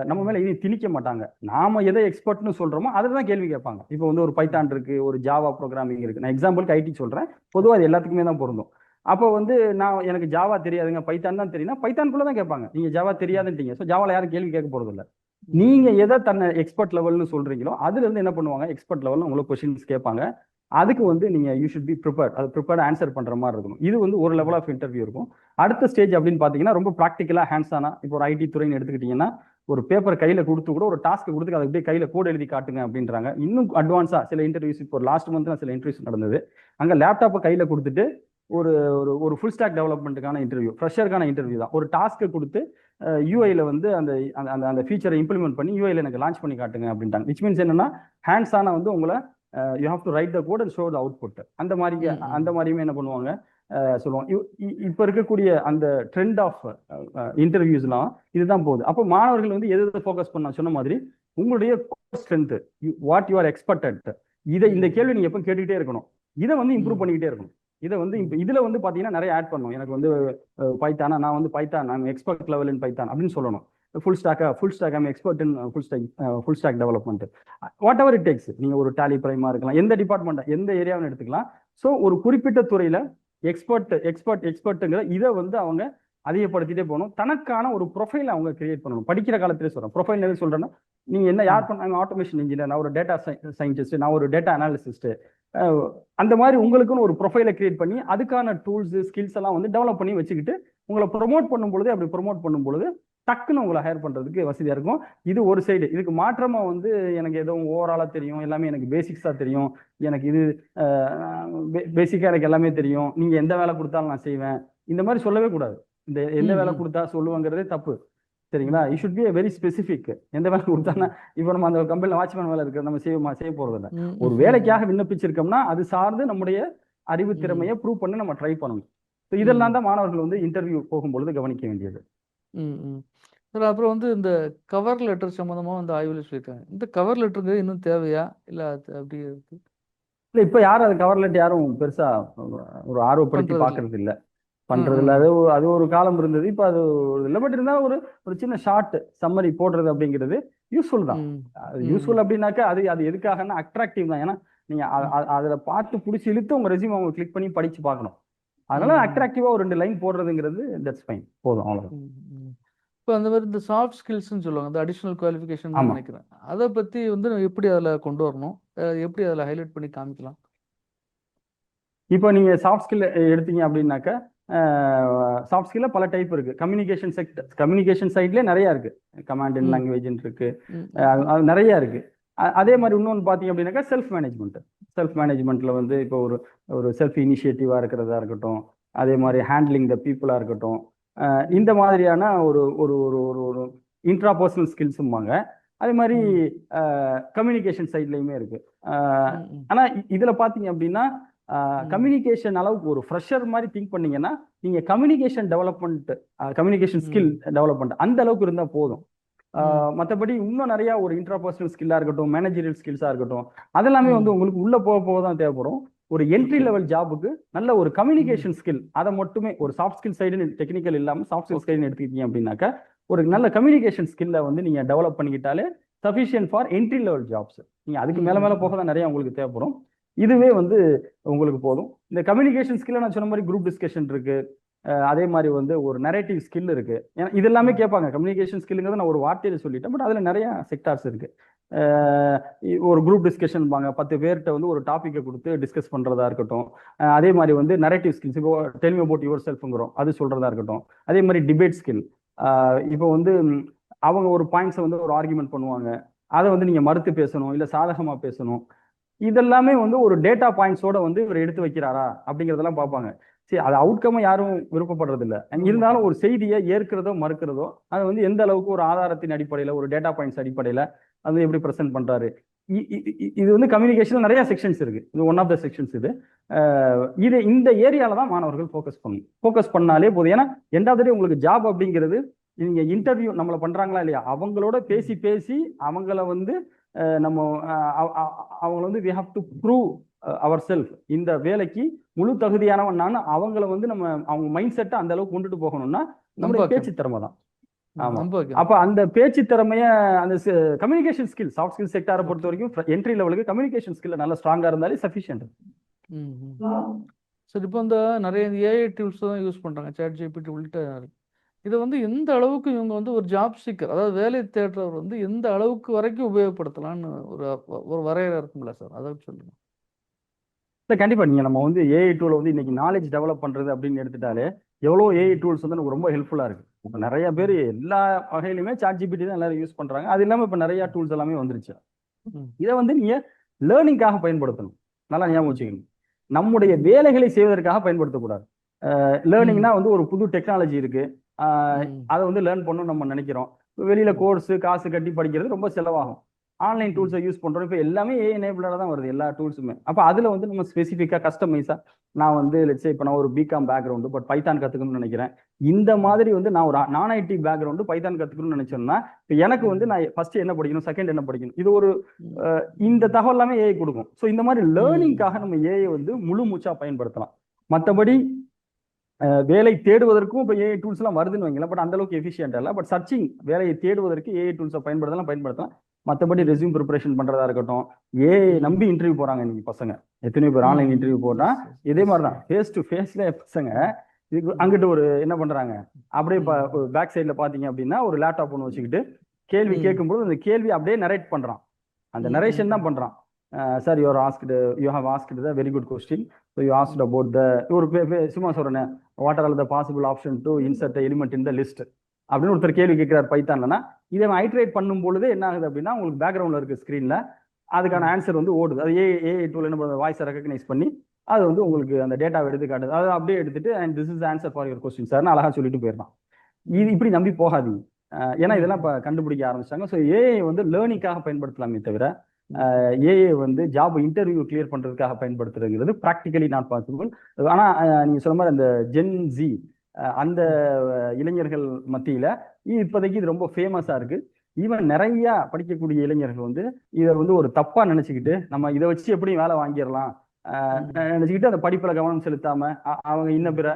நம்ம மேல இனி திணிக்க மாட்டாங்க. நாம எதை எக்ஸ்பர்ட்னு சொல்றோமோ அதுதான் கேள்வி கேட்பாங்க. இப்போ வந்து ஒரு பைத்தான் இருக்கு, ஒரு ஜாவா ப்ரோக்ராமிங் இருக்கு. நான் எக்ஸாம்பிளுக்கு ஐடி சொல்றேன், பொதுவாக அது எல்லாத்துக்குமே தான் பொருந்தும். அப்போ வந்து நான் எனக்கு ஜாவா தெரியாதுங்க, பைத்தான் தான் தெரியும்னா பைத்தான்குள்ள தான் கேட்பாங்க. நீங்க ஜாவா தெரியாதுன்றீங்க, ஸோ ஜாவால யாரும் கேள்வி கேட்க போறது இல்லை. நீங்க எதை தன்னை எக்ஸ்பர்ட் லெவல்னு சொல்றீங்களோ அதுல இருந்து என்ன பண்ணுவாங்க, எக்ஸ்பர்ட் லெவல்னு உங்களுக்கு கொஸ்டின்ஸ் கேட்பாங்க. அதுக்கு வந்து நீங்க யூ ஷுட் பி ப்ரிப்பேர்ட், அது ப்ரிப்பேர்ட் ஆன்சர் பண்ற மாதிரி இருக்கணும். இது வந்து ஒரு லெவல் ஆஃப் இன்டர்வியூ இருக்கும். அடுத்த ஸ்டேஜ் அப்படின்னு பாத்தீங்கன்னா ரொம்ப ப்ராக்டிக்கலா ஹேண்ட்ஸ் ஆனா, இப்போ ஒரு ஐடி துறைன்னு எடுத்துக்கிட்டீங்கன்னா ஒரு பேப்பர் கையில கொடுத்து கூட ஒரு டாஸ்க் கொடுத்து அதை அப்படியே கையில கோட் எழுதி காட்டுங்க அப்படின்றாங்க. இன்னும் அட்வான்ஸா சில இன்டர்வியூஸ், இப்போ லாஸ்ட் மந்த் சில இன்டர்வியூஸ் நடந்தது. அங்க லேப்டாப்பை கையில கொடுத்துட்டு ஒரு ஒரு ஃபுல் ஸ்டாக் டெவலப்மெண்ட்டுக்கான இன்டர்வியூ, ஃப்ரெஷருக்கான இன்டர்வியூ தான். ஒரு டாஸ்க்கை கொடுத்து யூஐல வந்து அந்த அந்த ஃபீச்சரை இம்ப்ளிமெண்ட் பண்ணி யூஐல எனக்கு லான்ச் பண்ணி காட்டுங்க அப்படின்ட்டாங்க. விச் மீன்ஸ் என்னன்னா ஹேண்ட்ஸ் ஆன வந்து உங்களை you have to write the code and show the output. அந்த மாதிரியுமே என்ன பண்ணுவாங்க சொல்லுவோம். இப்போ இருக்கக்கூடிய அந்த ட்ரெண்ட் ஆஃப் இன்டர்வியூஸ்லாம் இதுதான் போகுது. அப்போ மாணவர்கள் வந்து எது ஃபோக்கஸ் பண்ண சொன்ன மாதிரி உங்களுடைய ஸ்ட்ரென்த், வாட் யூ ஆர் எக்ஸ்பர்டட், இந்த கேள்வி நீங்க எப்போ கேட்டுக்கிட்டே இருக்கணும். இதை வந்து இம்ப்ரூவ் பண்ணிக்கிட்டே இருக்கணும். இதை வந்து இதுல வந்து பாத்தீங்கன்னா நிறைய ஆட் பண்ணும். எனக்கு வந்து பைத்தானா, நான் வந்து Python I'm expert level in Python அப்படின்னு சொல்லணும். Full stack I'm expert in full stack development, whatever it takes. நீங்க ஒரு டாலி பிரைமா இருக்கலாம், எந்த டிபார்ட்மெண்ட் எந்த ஏரியாவும் எடுத்துக்கலாம். ஸோ ஒரு குறிப்பிட்ட துறையில எக்ஸ்பர்ட்டுங்கிற இதை வந்து அவங்க அதிகப்படுத்திட்டே போகணும். தனக்கான ஒரு ப்ரொஃபைல் அவங்க கிரியேட் பண்ணணும். படிக்கிற காலத்திலே சொல்றேன். ப்ரொஃபைல் எது சொல்றேன்னா, நீங்க என்ன யார் பண்ண ஆட்டோமேஷன் இன்ஜினியர், நான் ஒரு டேட்டா சயின்டிஸ்ட், நான் ஒரு டேட்டா அனாலிசிஸ்ட், அந்த மாதிரி உங்களுக்குன்னு ஒரு ப்ரொஃபைலை கிரியேட் பண்ணி அதுக்கான டூல்ஸ் ஸ்கில்ஸ் எல்லாம் வந்து டெவலப் பண்ணி வச்சுக்கிட்டு உங்களை ப்ரொமோட் பண்ணும்பொழுது, அப்படி ப்ரொமோட் பண்ணும்பொழுது டக்குன்னு உங்களை ஹையர் பண்றதுக்கு வசதியா இருக்கும். இது ஒரு சைடு. இதுக்கு மாற்றமா வந்து எனக்கு எதுவும் ஓவராலா தெரியும், எல்லாமே எனக்கு பேசிக்ஸா தெரியும், எனக்கு இது பேசிக்கா எனக்கு எல்லாமே தெரியும், நீங்க எந்த வேலை கொடுத்தாலும் நான் செய்வேன், இந்த மாதிரி சொல்லவே கூடாது. இந்த எந்த வேலை கொடுத்தா சொல்லுவாங்கிறதே தப்பு, சரிங்களா? You should be very specific. எந்த வேலை கொடுத்தானா, இப்போ நம்ம அந்த கம்பெனில வாட்ச்மேன் வேலை இருக்கு, நம்ம செய்ய போறது இல்லை. ஒரு வேலைக்காக விண்ணப்பிச்சிருக்கோம்னா அது சார்ந்து நம்முடைய அறிவு திறமையை ப்ரூவ் பண்ணி நம்ம ட்ரை பண்ணணும். இதெல்லாம் தான் மாணவர்கள் வந்து இன்டர்வியூ போகும்பொழுது கவனிக்க வேண்டியது. சார், அப்புறம் வந்து இந்த கவர் லெட்டர் சம்மந்தமாக வந்து ஆய்வில் சொல்லியிருக்காங்க. இந்த கவர் லெட்டருங்கிறது இன்னும் தேவையா இல்லை அது அப்படியே இருக்கு? இல்ல இப்ப யாரும் அது கவர் லெட்டர் யாரும் பெருசா ஒரு ஆர்வப்படுத்தி பண்றது இல்ல. பாக்குறது இல்ல, பண்றது இல்ல. அது அது ஒரு காலம் இருந்தது, இப்ப அது இல்லை. பட் இருந்தாலும் ஒரு ஒரு சின்ன ஷார்ட் சம்மரி போடுறது அப்படிங்கிறது யூஸ்ஃபுல் தான். யூஸ்ஃபுல் அப்படின்னாக்கா அது அது எதுக்காகன்னா அட்ராக்டிவ் தான். ஏன்னா நீங்க அதுல பார்த்து பிடிச்சி இழுத்து உங்க ரெஸ்யூம் அவங்க கிளிக் பண்ணி படிச்சு பார்க்கணும். அதனால அட்ராக்டிவா ஒரு 2 லைன் போடுறதுங்கிறது தட்ஸ் ஃபைன், போதும், அவ்வளவுதான். இப்போ அந்த மாதிரி இந்த சாஃப்ட் ஸ்கில்ஸ்ன்னு சொல்லுவாங்க, இந்த அடிஷ்னல் குவாலிஃபிகேஷன் ஆமா. நினைக்கிறேன். அதை பத்தி வந்து எப்படி அதில் கொண்டு வரணும், எப்படி அதில் ஹைலைட் பண்ணி காமிக்கலாம்? இப்போ நீங்க சாஃப்ட் ஸ்கில் எடுத்தீங்க அப்படின்னாக்கா, சாஃப்ட் ஸ்கில்ல பல டைப் இருக்கு. கம்யூனிகேஷன் சைட்லேயே நிறைய இருக்கு. கமாண்ட் அண்ட் லாங்குவேஜ் இருக்கு, அது நிறைய இருக்கு. அதே மாதிரி இன்னொன்று பார்த்தீங்க அப்படின்னாக்கா செல்ஃப் மேனேஜ்மெண்ட்ல வந்து இப்போ ஒரு ஒரு செல்ஃப் இனிஷியேட்டிவா இருக்கிறதா இருக்கட்டும், அதே மாதிரி ஹேண்ட்லிங் த பீப்புளா இருக்கட்டும், இந்த மாதிரியான ஒரு ஒரு ஒரு ஒரு ஒரு இன்ட்ராபர்சனல் ஸ்கில்ஸும்பாங்க. அதே மாதிரி கம்யூனிகேஷன் சைட்லையுமே இருக்கு. ஆனா இதுல பாத்தீங்க அப்படின்னா கம்யூனிகேஷன் அளவுக்கு ஒரு ஃப்ரெஷர் மாதிரி திங்க் பண்ணீங்கன்னா நீங்க கம்யூனிகேஷன் ஸ்கில் டெவலப்மெண்ட் அந்த அளவுக்கு இருந்தா போதும். மற்றபடி இன்னும் நிறைய ஒரு இன்ட்ராபர்சனல் ஸ்கில்லா இருக்கட்டும், மேனேஜரியல் ஸ்கில்ஸா இருக்கட்டும், அதெல்லாமே வந்து உங்களுக்கு உள்ள போக போக தான் தேவைப்படும். ஒரு என்ட்ரி லெவல் ஜாபுக்கு நல்ல ஒரு கம்யூனிகேஷன் ஸ்கில், அதை மட்டுமே ஒரு சாஃப்ட் ஸ்கில் சைடு டெக்னிக்கல் இல்லாம சாஃப்ட் ஸ்கில் சைடுன்னு எடுத்துக்கிட்டீங்க அப்படின்னாக்கா ஒரு நல்ல கம்யூனிகேஷன் ஸ்கில்ல வந்து நீங்க டெவலப் பண்ணிக்கிட்டாலே sufficient for entry level jobs. நீங்க அதுக்கு மேல மேல போக தான் நிறைய உங்களுக்கு தேவைப்படும். இதுவே வந்து உங்களுக்கு போதும். இந்த கம்யூனிகேஷன் ஸ்கில்ல நான் சொன்ன மாதிரி குரூப் டிஸ்கஷன் இருக்கு, அதே மாதிரி வந்து ஒரு நரேட்டிவ் ஸ்கில் இருக்கு. ஏன்னா இது எல்லாமே கேட்பாங்க. கம்யூனிகேஷன் ஸ்கில்லுங்கிறத நான் ஒரு வார்த்தையில சொல்லிட்டேன், பட் அதுல நிறைய செக்டார்ஸ் இருக்கு. ஒரு குரூப் டிஸ்கஷன் பாங்க, 10 பேர்கிட்ட வந்து ஒரு டாப்பிக்கை கொடுத்து டிஸ்கஸ் பண்றதா இருக்கட்டும். அதே மாதிரி வந்து நரேட்டிவ் ஸ்கில்ஸ், இப்போ டெல் மீ அபௌட் யுவர் செல்ஃப்ங்கிறோம், அது சொல்றதா இருக்கட்டும். அதே மாதிரி டிபேட் ஸ்கில், இப்போ வந்து அவங்க ஒரு பாயிண்ட்ஸை வந்து ஒரு ஆர்குமெண்ட் பண்ணுவாங்க, அதை வந்து நீங்க மறுத்து பேசணும் இல்ல சாதகமா பேசணும். இதெல்லாமே வந்து ஒரு டேட்டா பாயிண்ட்ஸோட வந்து இவர் எடுத்து வைக்கிறாரா அப்படிங்கிறதெல்லாம் பார்ப்பாங்க. சரி, அது அவுட்கம்மை யாரும் விருப்பப்படுறது இல்லை. இருந்தாலும் ஒரு செய்தியை ஏற்கிறதோ மறுக்கிறதோ அது வந்து எந்த அளவுக்கு ஒரு ஆதாரத்தின் அடிப்படையில் ஒரு டேட்டா பாயிண்ட்ஸ் அடிப்படையில் அது எப்படி ப்ரெசென்ட் பண்றாரு. இது வந்து கம்யூனிகேஷன்ல நிறைய செக்ஷன்ஸ் இருக்கு. இது ஒன் ஆஃப் த செக்ஷன்ஸ். இது இந்த ஏரியால தான் மாணவர்கள் ஃபோக்கஸ் பண்ணாலே போதும். ஏன்னா எண்ட் ஆஃப் த டே உங்களுக்கு ஜாப் அப்படிங்கிறது நீங்க இன்டர்வியூ நம்மள பண்றாங்களா இல்லையா, அவங்களோட பேசி பேசி அவங்கள வந்து நம்ம அவங்கள வந்து we have to prove ourselves. இந்த வேலைக்கு முழு தகுதியானவன் நான் அவங்கள வந்து நம்ம அவங்க மைண்ட் செட்டை அந்த அளவுக்கு கொண்டுட்டு போகணும்னா நம்மளுடைய பேச்சு திறமை தான். ஆமா. அப்ப அந்த பேச்சு திறமைய அந்த கம்யூனிகேஷன் ஸ்கில், சாஃப்ட் ஸ்கில் செக்டாரை பொறுத்த வரைக்கும் என்ட்ரி லெவலுக்கு கம்யூனிகேஷன் ஸ்கில் நல்லா ஸ்ட்ராங்கா இருந்தாலே சஃபிஷியன்ட். சரி, இப்போ இந்த நிறைய ஏஐ டூல்ஸ் தான் யூஸ் பண்றாங்க, சாட் ஜிபிடி உள்ளிட்ட. இதை வந்து எந்த அளவுக்கு இவங்க வந்து ஒரு ஜாப் சீக்கர், அதாவது வேலை தேடுறவர் வந்து எந்த அளவுக்கு வரைக்கும் உபயோகப்படுத்தலாம்னு ஒரு வரையறை இருக்கும்ல சார், அதை சொல்லுங்க. இல்லை, கண்டிப்பா. நீங்க நம்ம வந்து ஏஐ டூலை வந்து இன்னைக்கு நாலேஜ் டெவலப் பண்றது அப்படின்னு எடுத்துட்டாலே எவ்வளோ ஏஐ டூல்ஸ் வந்து நமக்கு ரொம்ப ஹெல்ப்ஃபுல்லா இருக்கு. இப்போ நிறைய பேர் எல்லா வகையிலுமே சாட் ஜிபிடி தான் எல்லாரும் யூஸ் பண்றாங்க. அது இல்லாமல் இப்போ நிறைய டூல்ஸ் எல்லாமே வந்துருச்சு. இதை வந்து நீங்க லேர்னிங்காக பயன்படுத்தணும். நல்லா ஞாபகம் வச்சுக்கணும். நம்முடைய வேலைகளை செய்வதற்காக பயன்படுத்தக்கூடாது. லேர்னிங்னா வந்து ஒரு புது டெக்னாலஜி இருக்கு, அதை வந்து லேர்ன் பண்ணணும்னு நம்ம நினைக்கிறோம். வெளியில கோர்ஸ் காசு கட்டி படிக்கிறது ரொம்ப செலவாகும். ஆன்லைன் டூல்ஸை யூஸ் பண்றோம். இப்போ எல்லாமே ஏஐ எனேபிளா தான் வருது, எல்லா டூல்ஸுமே. அப்போ அதுல வந்து நம்ம ஸ்பெசிஃபிக்கா கஸ்டமைஸா நான் வந்து லெட்ஸ் இப்போ நான் ஒரு பிகாம் பேக்ரவுண்டு பட் பைத்தான் கத்துக்கணும்னு நினைக்கிறேன். இந்த மாதிரி வந்து நான் ஒரு நான் ஐடி பேக்ரவுண்டு பைத்தான் கத்துக்கணும்னு நினைச்சேன்னா இப்போ எனக்கு வந்து நான் ஃபர்ஸ்ட் என்ன படிக்கணும், செகண்ட் என்ன படிக்கணும், இது ஒரு இந்த தகவல் எல்லாமே ஏஐ கொடுக்கும். ஸோ இந்த மாதிரி லேர்னிங்காக நம்ம ஏஐ வந்து முழு மூச்சா பயன்படுத்தலாம். மற்றபடி வேலை தேடுவதற்கும் இப்போ ஏஐ டூல்ஸ் எல்லாம் வருதுன்னு வைங்களேன், பட் அந்த அளவுக்கு எஃபிஷியன்ட் இல்லை. பட் சர்ச்சிங் வேலையை தேடுவதற்கு ஏஐ டூல்ஸை பயன்படுத்தலாம். மற்றபடி ரெஸ்யூம் ப்ரிப்பரேஷன் பண்றதா இருக்கட்டும், ஏஐ நம்பி இன்டர்வியூ போறாங்க இன்னைக்கு பசங்க. எத்தனையோ பேர் ஆன்லைன் இன்டர்வியூ போட்டா இதே மாதிரி தான் ஃபேஸ் டு ஃபேஸ்ல பசங்க இதுக்கு அங்கிட்டு ஒரு என்ன பண்றாங்க, அப்படியே பேக் சைட்ல பாத்தீங்க அப்படின்னா ஒரு லேப்டாப் ஒன்று வச்சுக்கிட்டு கேள்வி கேட்கும்போது அந்த கேள்வி அப்படியே நரேட் பண்றான். அந்த நரேஷன் தான் பண்றான். Sir you have asked the very good question. So you asked about the ஒரு சும்மா சொல்றேன், what are the possible option to insert element in the list அப்படின்னு ஒருத்தர் கேள்வி கேட்கிறார் பைத்தான்லனா. இதை ஐட்ரேட் பண்ணும் பொழுது என்ன ஆகுது அப்படின்னா உங்களுக்கு பேக்ரவுண்ட்ல இருக்க ஸ்கிரீன்ல அதுக்கான ஆன்சர் வந்து ஓடுது. அது ஏஐ டூல் என்ன பண்ணுறது, வாய்ஸை ரெகக்னைஸ் பண்ணி அது வந்து உங்களுக்கு அந்த டேட்டாவை எடுத்து காட்டுது. அதை அப்படியே எடுத்துட்டு and this is answer for your question சார்னு அழகா சொல்லிட்டு போயிடலாம். இது இப்படி நம்பி போகாதீங்க. ஏன்னா இதெல்லாம் இப்போ கண்டுபிடிக்க ஆரம்பிச்சாங்க. ஸோ ஏஐ வந்து லேர்னிங்காக பயன்படுத்தலாமே தவிர ஏஐ வந்து ஜாப் இன்டர்வியூ கிளியர் பண்றதுக்காக பயன்படுத்துறதுங்கிறது ப்ராக்டிகலி நாட் பாசிபிள். ஆனா நீங்க சொன்ன மாதிரி அந்த ஜென் ஜி அந்த இளைஞர்கள் மத்தியில இப்போதைக்கு இது ரொம்ப ஃபேமஸா இருக்கு. ஈவன் நிறைய படிக்கக்கூடிய இளைஞர்கள் வந்து இதை வந்து ஒரு தப்பா நினைச்சுக்கிட்டு நம்ம இதை வச்சு எப்படி வேலை வாங்கிடலாம் நினைச்சுக்கிட்டு அந்த படிப்புல கவனம் செலுத்தாம அவங்க இன்ன பிற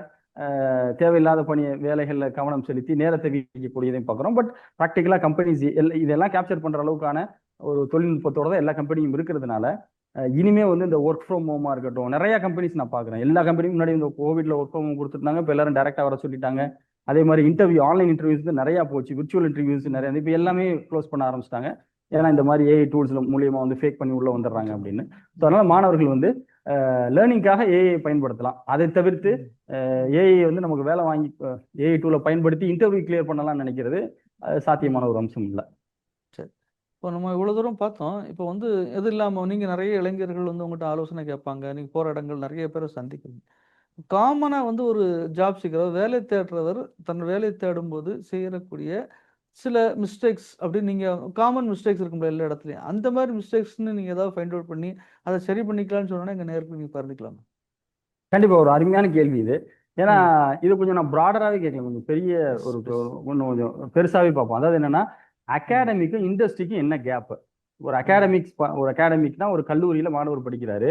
தேவையில்லாத வேலைகள்ல கவனம் செலுத்தி நேரத்தை வீக்கக்கூடியதையும் பார்க்குறோம். பட் ப்ராக்டிக்கலா கம்பெனிஸ் இதெல்லாம் கேப்சர் பண்ற அளவுக்கான ஒரு தொழில்நுட்பத்தோட தான் எல்லா கம்பெனியும் இருக்கிறதுனால இனிமே வந்து இந்த ஒர்க் ஃப்ரம் ஹோமா இருக்கட்டும், நிறைய கம்பெனிஸ் நான் பாக்குறேன். எல்லா கம்பெனியும் முன்னாடி இந்த கோவிட்ல ஒர்க் ஃப்ரம் ஹோம் கொடுத்துருந்தாங்க, இப்போ எல்லாரும் டேரக்டா வர சொல்லிட்டாங்க. அதே மாதிரி இன்டர்வியூ, ஆன்லைன் இன்டர்வியூஸ் நிறைய போச்சு, விர்ச்சுவல் இன்டர்வியூஸ் நிறைய, இப்போ எல்லாமே க்ளோஸ் பண்ண ஆரம்பிச்சிட்டாங்க. ஏன்னா இந்த மாதிரி ஏஐ டூல்ஸ் மூலியமா வந்து ஃபேக் பண்ணி உள்ள வந்துடுறாங்க அப்படின்னு. ஸோ அதனால மாணவர்கள் வந்து லேர்னிங்காக ஏஐ பயன்படுத்தலாம். அதை தவிர்த்து ஏஐ வந்து நமக்கு வேலை வாங்கி ஏஐ டூலை பயன்படுத்தி இன்டர்வியூ கிளியர் பண்ணலாம்னு நினைக்கிறது சாத்தியமான ஒரு அம்சம் இல்லை. சரி, இப்போ நம்ம இவ்வளோ தூரம் பார்த்தோம். இப்போ வந்து எது இல்லாமல் நீங்கள் நிறைய இளைஞர்கள் வந்து உங்கள்கிட்ட ஆலோசனை கேட்பாங்க, நீங்கள் போகிற இடங்கள் நிறைய பேரை சந்திக்கிறீங்க. காமனாக வந்து ஒரு ஜாப் சீக்கர், வேலை தேடுறவர் தன் வேலை தேடும்போது செய்யக்கூடிய சில மிஸ்டேக்ஸ் அப்படின்னு நீங்கள் காமன் மிஸ்டேக்ஸ் இருக்கும்ல எல்லா இடத்துலையும், அந்த மாதிரி மிஸ்டேக்ஸ்ன்னு நீங்கள் ஏதாவது ஃபைண்ட் அவுட் பண்ணி அதை சரி பண்ணிக்கலாம்னு சொன்னோன்னா எங்கள் நேருக்கு நீங்கள் பகிர்ந்துக்கலாம். கண்டிப்பா ஒரு அருமையான கேள்வி இது. ஏன்னா இது கொஞ்சம் நான் ப்ராடராகவே கேட்கலாம், கொஞ்சம் பெரிய ஒரு கொஞ்சம் பெருசாவே பார்ப்போம். அதாவது என்னன்னா, அகாடமிக்கும் இண்டஸ்ட்ரிக்கும் என்ன கேப்? ஒரு அகாடமிக்னா ஒரு கல்லூரியில மாணவர் படிக்கிறாரு,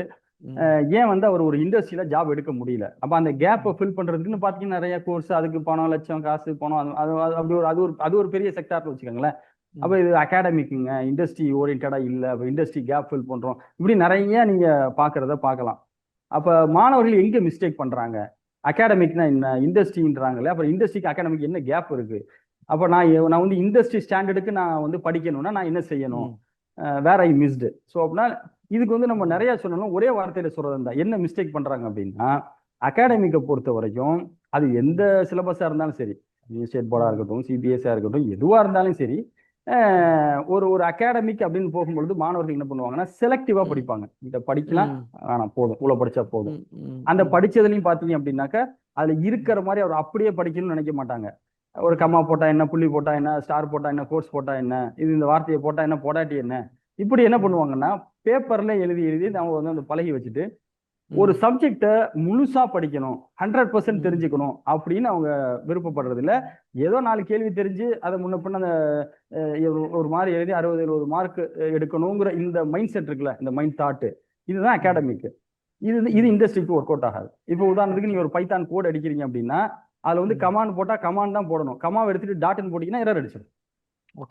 ஏன் வந்து அவர் ஒரு இண்டஸ்ட்ரியில ஜாப் எடுக்க முடியல? அப்ப அந்த கேப்பை ஃபில் பண்றதுக்குன்னு பாத்தீங்கன்னா நிறைய கோர்ஸ், அதுக்கு பணம், லட்சம் காசு பணம், அது ஒரு பெரிய செக்டார்னு வச்சுக்கோங்களேன். அப்ப இது அகாடமிக்குங்க, இண்டஸ்ட்ரி ஓரியன்டா இல்ல, அப்ப இண்டஸ்ட்ரி கேப் ஃபில் பண்றோம், இப்படி நிறைய நீங்க பாக்குறத பார்க்கலாம். அப்ப மாணவர்கள் எங்க மிஸ்டேக் பண்றாங்க? அகாடமிக்னா என்ன, இண்டஸ்ட்ரின்றாங்களே, அப்புறம் இண்டஸ்ட்ரிக்கு அகாடமிக் என்ன கேப் இருக்கு? அப்ப நான் வந்து இண்டஸ்ட்ரி ஸ்டாண்டர்டுக்கு நான் வந்து படிக்கணும்னா நான் என்ன செய்யணும்? வேற ஐ மிஸ்டு. ஸோ அப்படின்னா இதுக்கு வந்து நம்ம நிறைய சொல்லணும். ஒரே வார்த்தையில சொல்றது இருந்தா என்ன மிஸ்டேக் பண்றாங்க அப்படின்னா, அகாடமிக்கை பொறுத்த வரைக்கும் அது எந்த சிலபஸா இருந்தாலும் சரி, ஸ்டேட் போர்டா இருக்கட்டும், சிபிஎஸ்ஆ இருக்கட்டும், எதுவா இருந்தாலும் சரி, ஒரு அகாடமிக் அப்படின்னு போகும்பொழுது மாணவர்கள் என்ன பண்ணுவாங்கன்னா செலக்டிவா படிப்பாங்க. இதை படிக்கலாம், ஆனா போதும், இவ்வளவு படிச்சா போதும். அந்த படிச்சதுலையும் பாத்தீங்க அப்படின்னாக்கா அதுல இருக்கிற மாதிரி அவர் அப்படியே படிக்கணும்னு நினைக்க மாட்டாங்க. ஒரு கம்மா போட்டா என்ன, புள்ளி போட்டா என்ன, ஸ்டார் போட்டா என்ன, கோர்ஸ் போட்டா என்ன, இந்த வார்த்தையை போட்டா என்ன, போடாட்டி என்ன, இப்படி என்ன பண்ணுவாங்கன்னா பேப்பர்ல எழுதி அவங்க வந்து அந்த பழகி வச்சுட்டு ஒரு சப்ஜெக்டை முழுசா படிக்கணும், 100% தெரிஞ்சுக்கணும் அப்படின்னு அவங்க விருப்பப்படுறது இல்லை. ஏதோ 4 கேள்வி தெரிஞ்சு அதை முன்ன பின்ன அந்த ஒரு மாதிரி எழுதி 60-70 மார்க் எடுக்கணுங்கிற இந்த மைண்ட் செட் இருக்குல்ல, இந்த மைண்ட் தாட்டு, இதுதான் அகாடமிக். இது இண்டஸ்ட்ரிக்கு ஒர்க் அவுட் ஆகாது. இப்போ உதாரணத்துக்கு நீங்க ஒரு பைத்தான் கோட் அடிக்கிறீங்க அப்படின்னா அதுல வந்து கமாண்ட் போட்டா கமாண்ட் தான் போடணும், கமாவை எடுத்துட்டு டாட்னு போட்டீங்கன்னா எரர் அடிச்சிடும்.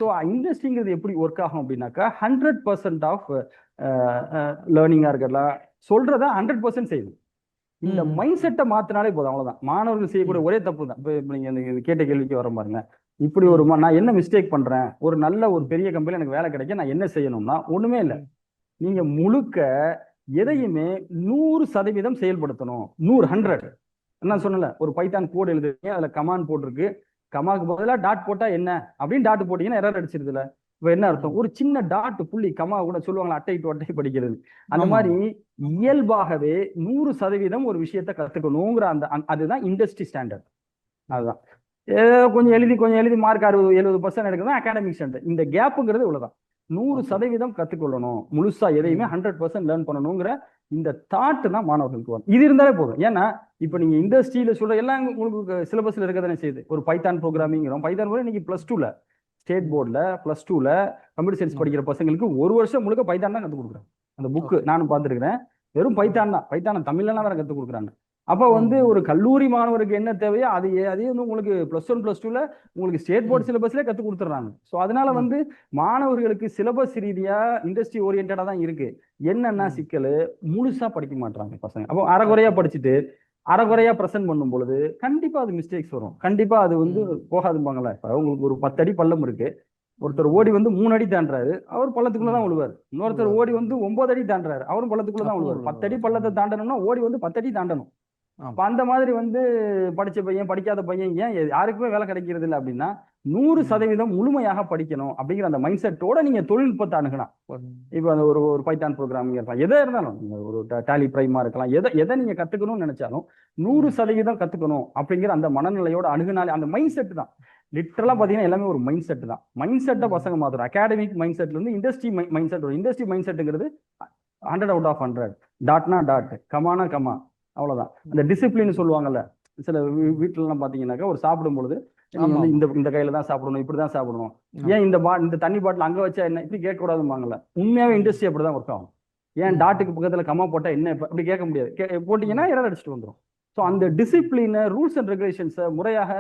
ஸோ இண்டஸ்ட்ரிங்கிறது எப்படி ஒர்க் ஆகும் அப்படின்னாக்கா 100% ஆஃப் லேர்னிங்கா இருக்கலாம், சொல்றத 100% செய்யுது. இந்த மைண்ட் செட்டை மாத்தினாலே போதும், அவ்வளவுதான். மாணவர்கள் செய்யக்கூடிய ஒரே தப்பு தான். இப்போ நீங்க கேட்ட கேள்விக்கு வர பாருங்க, இப்படி ஒரு நான் என்ன மிஸ்டேக் பண்றேன், ஒரு நல்ல ஒரு பெரிய கம்பெனில எனக்கு வேலை கிடைக்க நான் என்ன செய்யணும்னா ஒண்ணுமே இல்லை. நீங்க முழுக்க எதையுமே 100% செயல்படுத்தணும். 100 நான் சொன்னல, ஒரு பைத்தான் கோட் எழுதுறீங்க, அதுல கமாண்ட் போட்டிருக்கு, கமாக்கு பதிலாக டாட் போட்டா என்ன அப்படின்னு டாட் போட்டீங்கன்னா எரர் அடிச்சிருதுல. இப்போ என்ன அர்த்தம்? ஒரு சின்ன டாட் புள்ளி கமா கூட சொல்லுவாங்களா, அட்டை டு அட்டை படிக்கிறது, அந்த மாதிரி இயல்பாகவே 100% ஒரு விஷயத்த கத்துக்கணுங்கிற அதுதான் இண்டஸ்ட்ரி ஸ்டாண்டர்ட். அதுதான் கொஞ்சம் எழுதி மார்க் 60-70% எடுக்கணும் அகாடமிக் ஸ்டாண்டர்ட். இந்த கேப்புங்கிறது இவ்வளவுதான். 100% கத்துக்கொள்ளணும், முழுசா எதையுமே 100% லேர்ன் பண்ணணுங்கிற இந்த தாட்டு தான் மாணவர்களுக்கு வரும். இது இருந்தாலே போதும். ஏன்னா இப்ப நீங்க இண்டஸ்ட்ரியில சொல்ற எல்லாம் உங்களுக்கு சிலபஸ்ல இருக்கதானே செய்யுது. ஒரு பைத்தான் ப்ரோக்ராமிங், பைத்தான் கூட இன்னைக்கு +2ல ஸ்டேட் போர்டில் +2ல கம்ப்யூட்டர் சயின்ஸ் படிக்கிற பசங்களுக்கு 1 வருஷம் முழுக்க பைத்தான் தான் கற்றுக் கொடுக்குறாங்க. அந்த புக்கு நானும் பார்த்துருக்கிறேன், வெறும் பைத்தான் தான், பைத்தான தமிழ்லாம் வேற கற்றுக் கொடுக்குறாங்க. அப்போ வந்து ஒரு கல்லூரி மாணவருக்கு என்ன தேவையோ அதே வந்து உங்களுக்கு +1 +2ல உங்களுக்கு ஸ்டேட் போர்டு சிலபஸ்லேயே கற்றுக் கொடுத்துட்றாங்க. ஸோ அதனால வந்து மாணவர்களுக்கு சிலபஸ் ரீதியா இண்டஸ்ட்ரி ஓரியன்டா தான் இருக்கு. என்னன்னா சிக்கல், முழுசா படிக்க மாட்டாங்க பசங்க. அப்போ அரைகுறையா படிச்சுட்டு அரைகுறையா ப்ரெசென்ட் பண்ணும் பொழுது கண்டிப்பா அது மிஸ்டேக்ஸ் வரும். கண்டிப்பா அது வந்து போகாதுப்பாங்களா. இப்போ உங்களுக்கு ஒரு 10 அடி பள்ளம் இருக்கு, ஒருத்தர் ஓடி வந்து 3 அடி தாண்டுறாரு, அவர் பள்ளத்துக்குள்ளதான் விழுவார். இன்னொருத்தர் ஓடி வந்து 9 அடி தாண்டுறாரு, அவரும் பள்ளத்துக்குள்ளதான் விழுவார். 10 அடி பள்ளத்தை தாண்டணும்னா ஓடி வந்து 10 அடி தாண்டணும். அந்த மாதிரி வந்து படிச்ச பையன் படிக்காத பையன் ஏன் யாருக்குமே வேலை கிடைக்கிறது இல்லை அப்படின்னா 100% முழுமையாக படிக்கணும் அப்படிங்கிற அந்த மைண்ட் செட்டோட நீங்க தொழில்நுட்பத்தை அணுகலாம். இப்போ அந்த ஒரு பைத்தான் ப்ரோக்ராமிங் இருக்கலாம், எதை இருந்தாலும் ஒரு டேலி பிரைமா இருக்கலாம், எதை நீங்க கத்துக்கணும்னு நினைச்சாலும் 100% கத்துக்கணும் அப்படிங்கிற அந்த மனநிலையோட அணுகுனாலே அந்த மைண்ட் செட் தான். லிட்டரலா பாத்தீங்கன்னா எல்லாமே ஒரு மைண்ட் செட் தான். மைண்ட் செட்டை பசங்க மாத்திரம் அகாடமிக் மைண்ட் செட்ல இருந்து இண்டஸ்ட்ரி மைண்ட் செட். ஒரு இண்டஸ்ட்ரி மைண்ட் செட்டுங்கிறது 100 out of 100, டாட்னா டாட், கமானா கமா, அவ்வளவுதான். அந்த டிசிப்ளின் சொல்லுவாங்கல்ல, சில வீட்டுல எல்லாம் பாத்தீங்கன்னாக்கா ஒரு சாப்பிடும் பொழுது நீங்க ஆமா வந்து ஆமா இந்த கையில தான் சாப்பிடணும், இப்படிதான் சாப்பிடணும், ஆமா. ஏன் இந்த தண்ணி பாட்டில் அங்க வச்சா என்ன, இப்படி கேட்க கூடாதுமாங்கல்ல. உண்மையாவே இண்டஸ்ட்ரி அப்படிதான் ஒர்க் ஆகும். ஏன் டாட்டுக்கு பக்கத்துல கம்மா போட்டா என்ன அப்படி கேட்க முடியாது. போட்டீங்கன்னா எரர் அடிச்சுட்டு வந்துடும். ஸோ அந்த டிசிப்ளினை, ரூல்ஸ் அண்ட் ரெகுலேஷன்ஸை முறையாக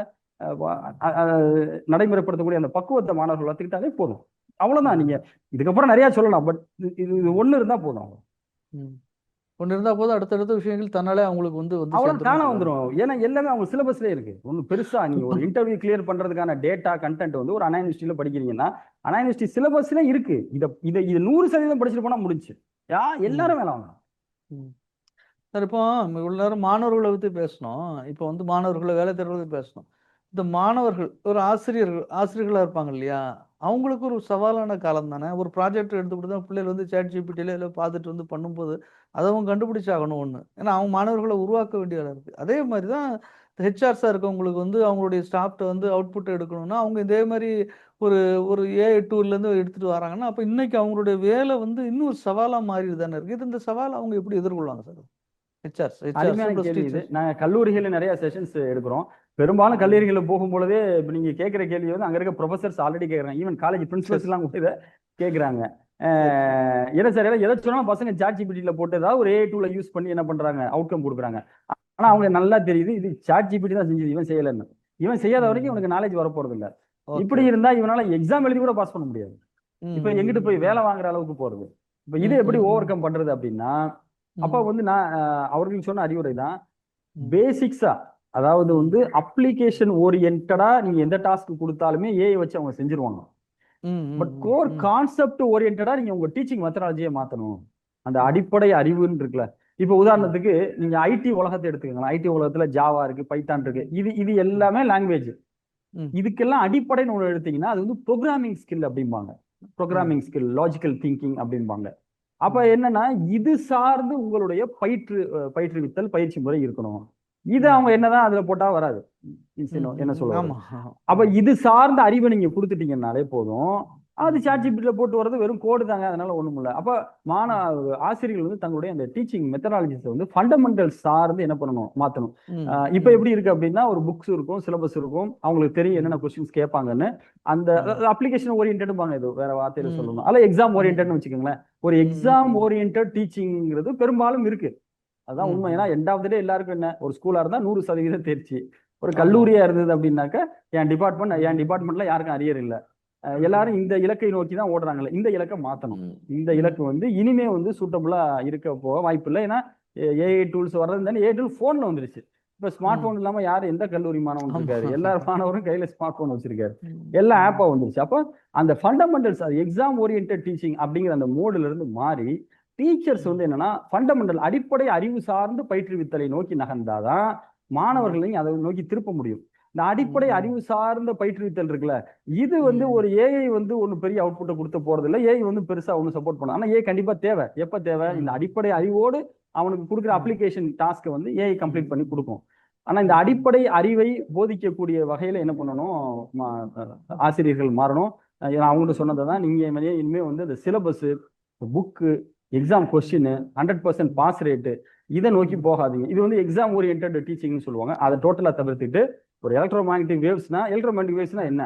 நடைமுறைப்படுத்தக்கூடிய அந்த பக்குவத்தை மாணவர்கள் வளர்த்துக்கிட்டாலே போதும். அவ்வளவுதான். நீங்க இதுக்கப்புறம் நிறைய சொல்லலாம், பட் இது ஒண்ணு இருந்தா போதும். ஒன்று இருந்தால் போதும், அடுத்தடுத்த விஷயங்கள் தன்னாலே அவங்களுக்கு வந்து வந்து அவ்வளவு சேர்ந்துரும் தானே சொல்லலாம். வந்துடும். ஏன்னா எல்லாமே அவங்க சிலபஸ்லேயே இருக்கு. ஒன்றும் பெருசா நீங்க ஒரு இன்டர்வியூ கிளியர் பண்றதுக்கான டேட்டா கண்டென்ட் வந்து ஒரு அண்ணா யூனிவர்சிட்டியில படிக்கிறீங்கன்னா அண்ணா யூனிவர்சிட்டி சிலபஸ்ல இருக்கு. இது 100% படிச்சுட்டு போனா முடிஞ்சு. எல்லாரும் வேலை வாங்கலாம். சார், இப்போ இவ்வளோ நேரம் மாணவர்களை பற்றி பேசணும். இப்போ வந்து மாணவர்களை வேலை தேடுறதை பேசணும். இந்த மாணவர்கள் ஒரு ஆசிரியர்களாக இருப்பாங்க இல்லையா, அவங்களுக்கு ஒரு சவாலான காலம் தானே. ஒரு ப்ராஜெக்ட் எடுத்துக்கிட்டு தான் பிள்ளைகள் வந்து சேட் ஜிபிடியில் எல்லாம் பார்த்துட்டு வந்து பண்ணும்போது அதை அவங்க கண்டுபிடிச்சாகணும் ஒன்று. ஏன்னா அவங்க மாணவர்களை உருவாக்க வேண்டிய வேலை இருக்குது. அதே மாதிரி தான் ஹெச்ஆர்ஸாக இருக்கவங்களுக்கு வந்து அவங்களுடைய ஸ்டாஃப்ட்டை வந்து அவுட்புட் எடுக்கணும்னா அவங்க இதே மாதிரி ஒரு ஒரு ஏஐ டூர்லேருந்து எடுத்துகிட்டு வராங்கன்னா, அப்போ இன்னைக்கு அவங்களுடைய வேலை வந்து இன்னும் ஒரு சவாலாக மாறிட்டு தானே இருக்குது. இந்த சவாலை அவங்க எப்படி எதிர்கொள்வாங்க சார்? அருமையான ஹெச்ஆர்ஸ் கேள்வி இது. டீச்சர்ஸ். நாங்க கல்லூரிகள்ல நிறைய செஷன்ஸ் எடுக்கிறோம். பெரும்பாலும் கல்லூரிகளில் போகும்பொழுதே இப்ப நீங்க கேட்கிற கேள்வி வந்து அங்க இருக்க ப்ரொஃபசர்ஸ் ஆல்ரெடி கேட்கறாங்க. ஈவன் காலேஜ் பிரின்சிபல்ஸ் எல்லாம் கூட இதை கேட்கறாங்க. என்ன சார், எதை சொன்னாலும் பசங்க சாட் ஜிபிடியில போட்டு ஏதாவது ஒரு ஏஐ டூல யூஸ் பண்ணி என்ன பண்றாங்க, அவுட்கம் கொடுக்குறாங்க. ஆனா அவங்க நல்லா தெரியுது இது சாட் ஜிபிடி தான் செஞ்சது, இவன் செய்யலன்னு. இவன் செய்யாத வரைக்கும் இவனுக்கு நாலேஜ் வரப்போறது இல்ல. இப்படி இருந்தா இவனால எக்ஸாம் எழுதி கூட பாஸ் பண்ண முடியாது. இப்ப எங்கிட்டு போய் வேலை வாங்குற அளவுக்கு போறது. இப்ப இதை எப்படி ஓவர் கம் பண்றது அப்படின்னா, அப்ப வந்து நான் அவர்களுக்கு சொன்ன அறிவுரை தான் பேசிக்ஸா, அதாவது வந்து அப்ளிகேஷன் ஓரியன்டா நீங்க எந்த டாஸ்க் கொடுத்தாலுமே ஏஐ வச்சு அவங்க செஞ்சிருவாங்க. பட் கோர் கான்செப்ட் ஓரியன்டா நீங்க உங்க டீச்சிங் மெத்தடாலஜியை மாத்தணும். அந்த அடிப்படை அறிவுன்னு இருக்குல்ல. இப்ப உதாரணத்துக்கு நீங்க ஐடி உலகத்தை எடுத்துக்கோங்க. ஐடி உலகத்துல ஜாவா இருக்கு, பைத்தான் இருக்கு. இது எல்லாமே லாங்குவேஜ். இதுக்கெல்லாம் அடிப்படைன்னு ஒன்று எடுத்தீங்கன்னா அது வந்து ப்ரோக்ராமிங் ஸ்கில் அப்படிம்பாங்க. ப்ரோக்ராமிங் ஸ்கில், லாஜிக்கல் திங்கிங் அப்படிம்பாங்க. அப்ப என்னன்னா இது சார்ந்து உங்களுடைய பயிற்றுவித்தல் பயிற்சி முறை இருக்கணும். இது அவங்க என்னதான் அதுல போட்டா வராது. என்ன சொல்லுவாங்க. அப்ப இது சார்ந்த அறிவை நீங்க கொடுத்துட்டீங்கன்னாலே போதும். அது சாட் ஜிபிடில போட்டு வர்றது வெறும் கோடு தாங்க, அதனால ஒண்ணும் இல்லை. அப்ப ஆசிரியர்கள் வந்து தங்களுடைய அந்த டீச்சிங் மெத்தடாலஜிஸை வந்து ஃபண்டமெண்டல் சார்ந்து என்ன பண்ணணும், மாத்தணும். இப்ப எப்படி இருக்கு அப்படின்னா ஒரு புக்ஸ் இருக்கும், சிலபஸ் இருக்கும், அவங்களுக்கு தெரியும் என்னென்ன கொஸ்டின்ஸ் கேட்பாங்கன்னு. அந்த அப்ளிகேஷன் ஓரியன்டாங்க, இது வேற வார்த்தையில சொல்லணும். அல்ல எக்ஸாம் ஓரியன்ட்னு வச்சுக்கோங்களேன். ஒரு எக்ஸாம் ஓரியன்ட் டீச்சிங்கிறது பெரும்பாலும் இருக்கு. அதான் உண்மை. ஏன்னா எண்ட் ஆஃப் த டே எல்லாருக்கும் என்ன, ஒரு ஸ்கூலா இருந்தா 100% தேர்ச்சி. ஒரு கல்லூரியா இருந்தது அப்படின்னாக்க என் டிபார்ட்மெண்ட்ல யாருக்கும் அரியர் இல்லை. எல்லாரும் இந்த இலக்கை நோக்கி தான் ஓடுறாங்கல்ல. இந்த இலக்கை மாத்தணும். இந்த இலக்கு வந்து இனிமே வந்து சூட்டபிளா இருக்க போக வாய்ப்பு இல்லை. ஏன்னா ஏஐ டூல்ஸ் வர்றது, ஏஐ டூல் போன்ல வந்துருச்சு. இப்ப ஸ்மார்ட் போன் இல்லாம யாரும் எந்த கல்லூரி மாணவன் இருக்காரு? எல்லா மாணவரும் கையில ஸ்மார்ட் போன் வச்சிருக்காரு. எல்லா ஆப்பா வந்துருச்சு. அப்போ அந்த ஃபண்டமெண்டல்ஸ், அது எக்ஸாம் ஓரியன்ட் டீச்சிங் அப்படிங்கிற அந்த மோடுல இருந்து மாறி டீச்சர்ஸ் வந்து என்னன்னா ஃபண்டமெண்டல் அடிப்படை அறிவு சார்ந்து பயிற்றுவித்தலை நோக்கி நகர்ந்தாதான் மாணவர்களையும் அதை நோக்கி திருப்ப முடியும். இந்த அடிப்படை அறிவு சார்ந்த பயிற்றுவித்தல் இருக்குல்ல, இது வந்து ஒரு ஏஐ வந்து ஒன்றும் பெரிய அவுட்புட்டை கொடுத்து போறது இல்லை. ஏஐ வந்து பெருசா ஒன்றும் சப்போர்ட் பண்ண. ஆனா ஏஐ கண்டிப்பா தேவை. எப்ப தேவை? இந்த அடிப்படை அறிவோடு அவனுக்கு கொடுக்குற அப்ளிகேஷன் டாஸ்க்கை வந்து ஏஐ கம்ப்ளீட் பண்ணி கொடுக்கும். ஆனா இந்த அடிப்படை அறிவை போதிக்கக்கூடிய வகையில என்ன பண்ணணும், ஆசிரியர்கள் மாறணும். அவங்கள்ட்ட சொன்னதை தான் நீங்க இனிமே வந்து இந்த syllabus, book, exam question, 100% pass rate, இதை நோக்கி போகாதீங்க. இது வந்து எக்ஸாம் ஓரியன்ட் டீச்சிங்னு சொல்லுவாங்க. அதை டோட்டலா தவிர்த்துட்டு ஒரு எலக்ட்ரோமேக்னெட்டிக் வேவ்ஸ்னா என்ன,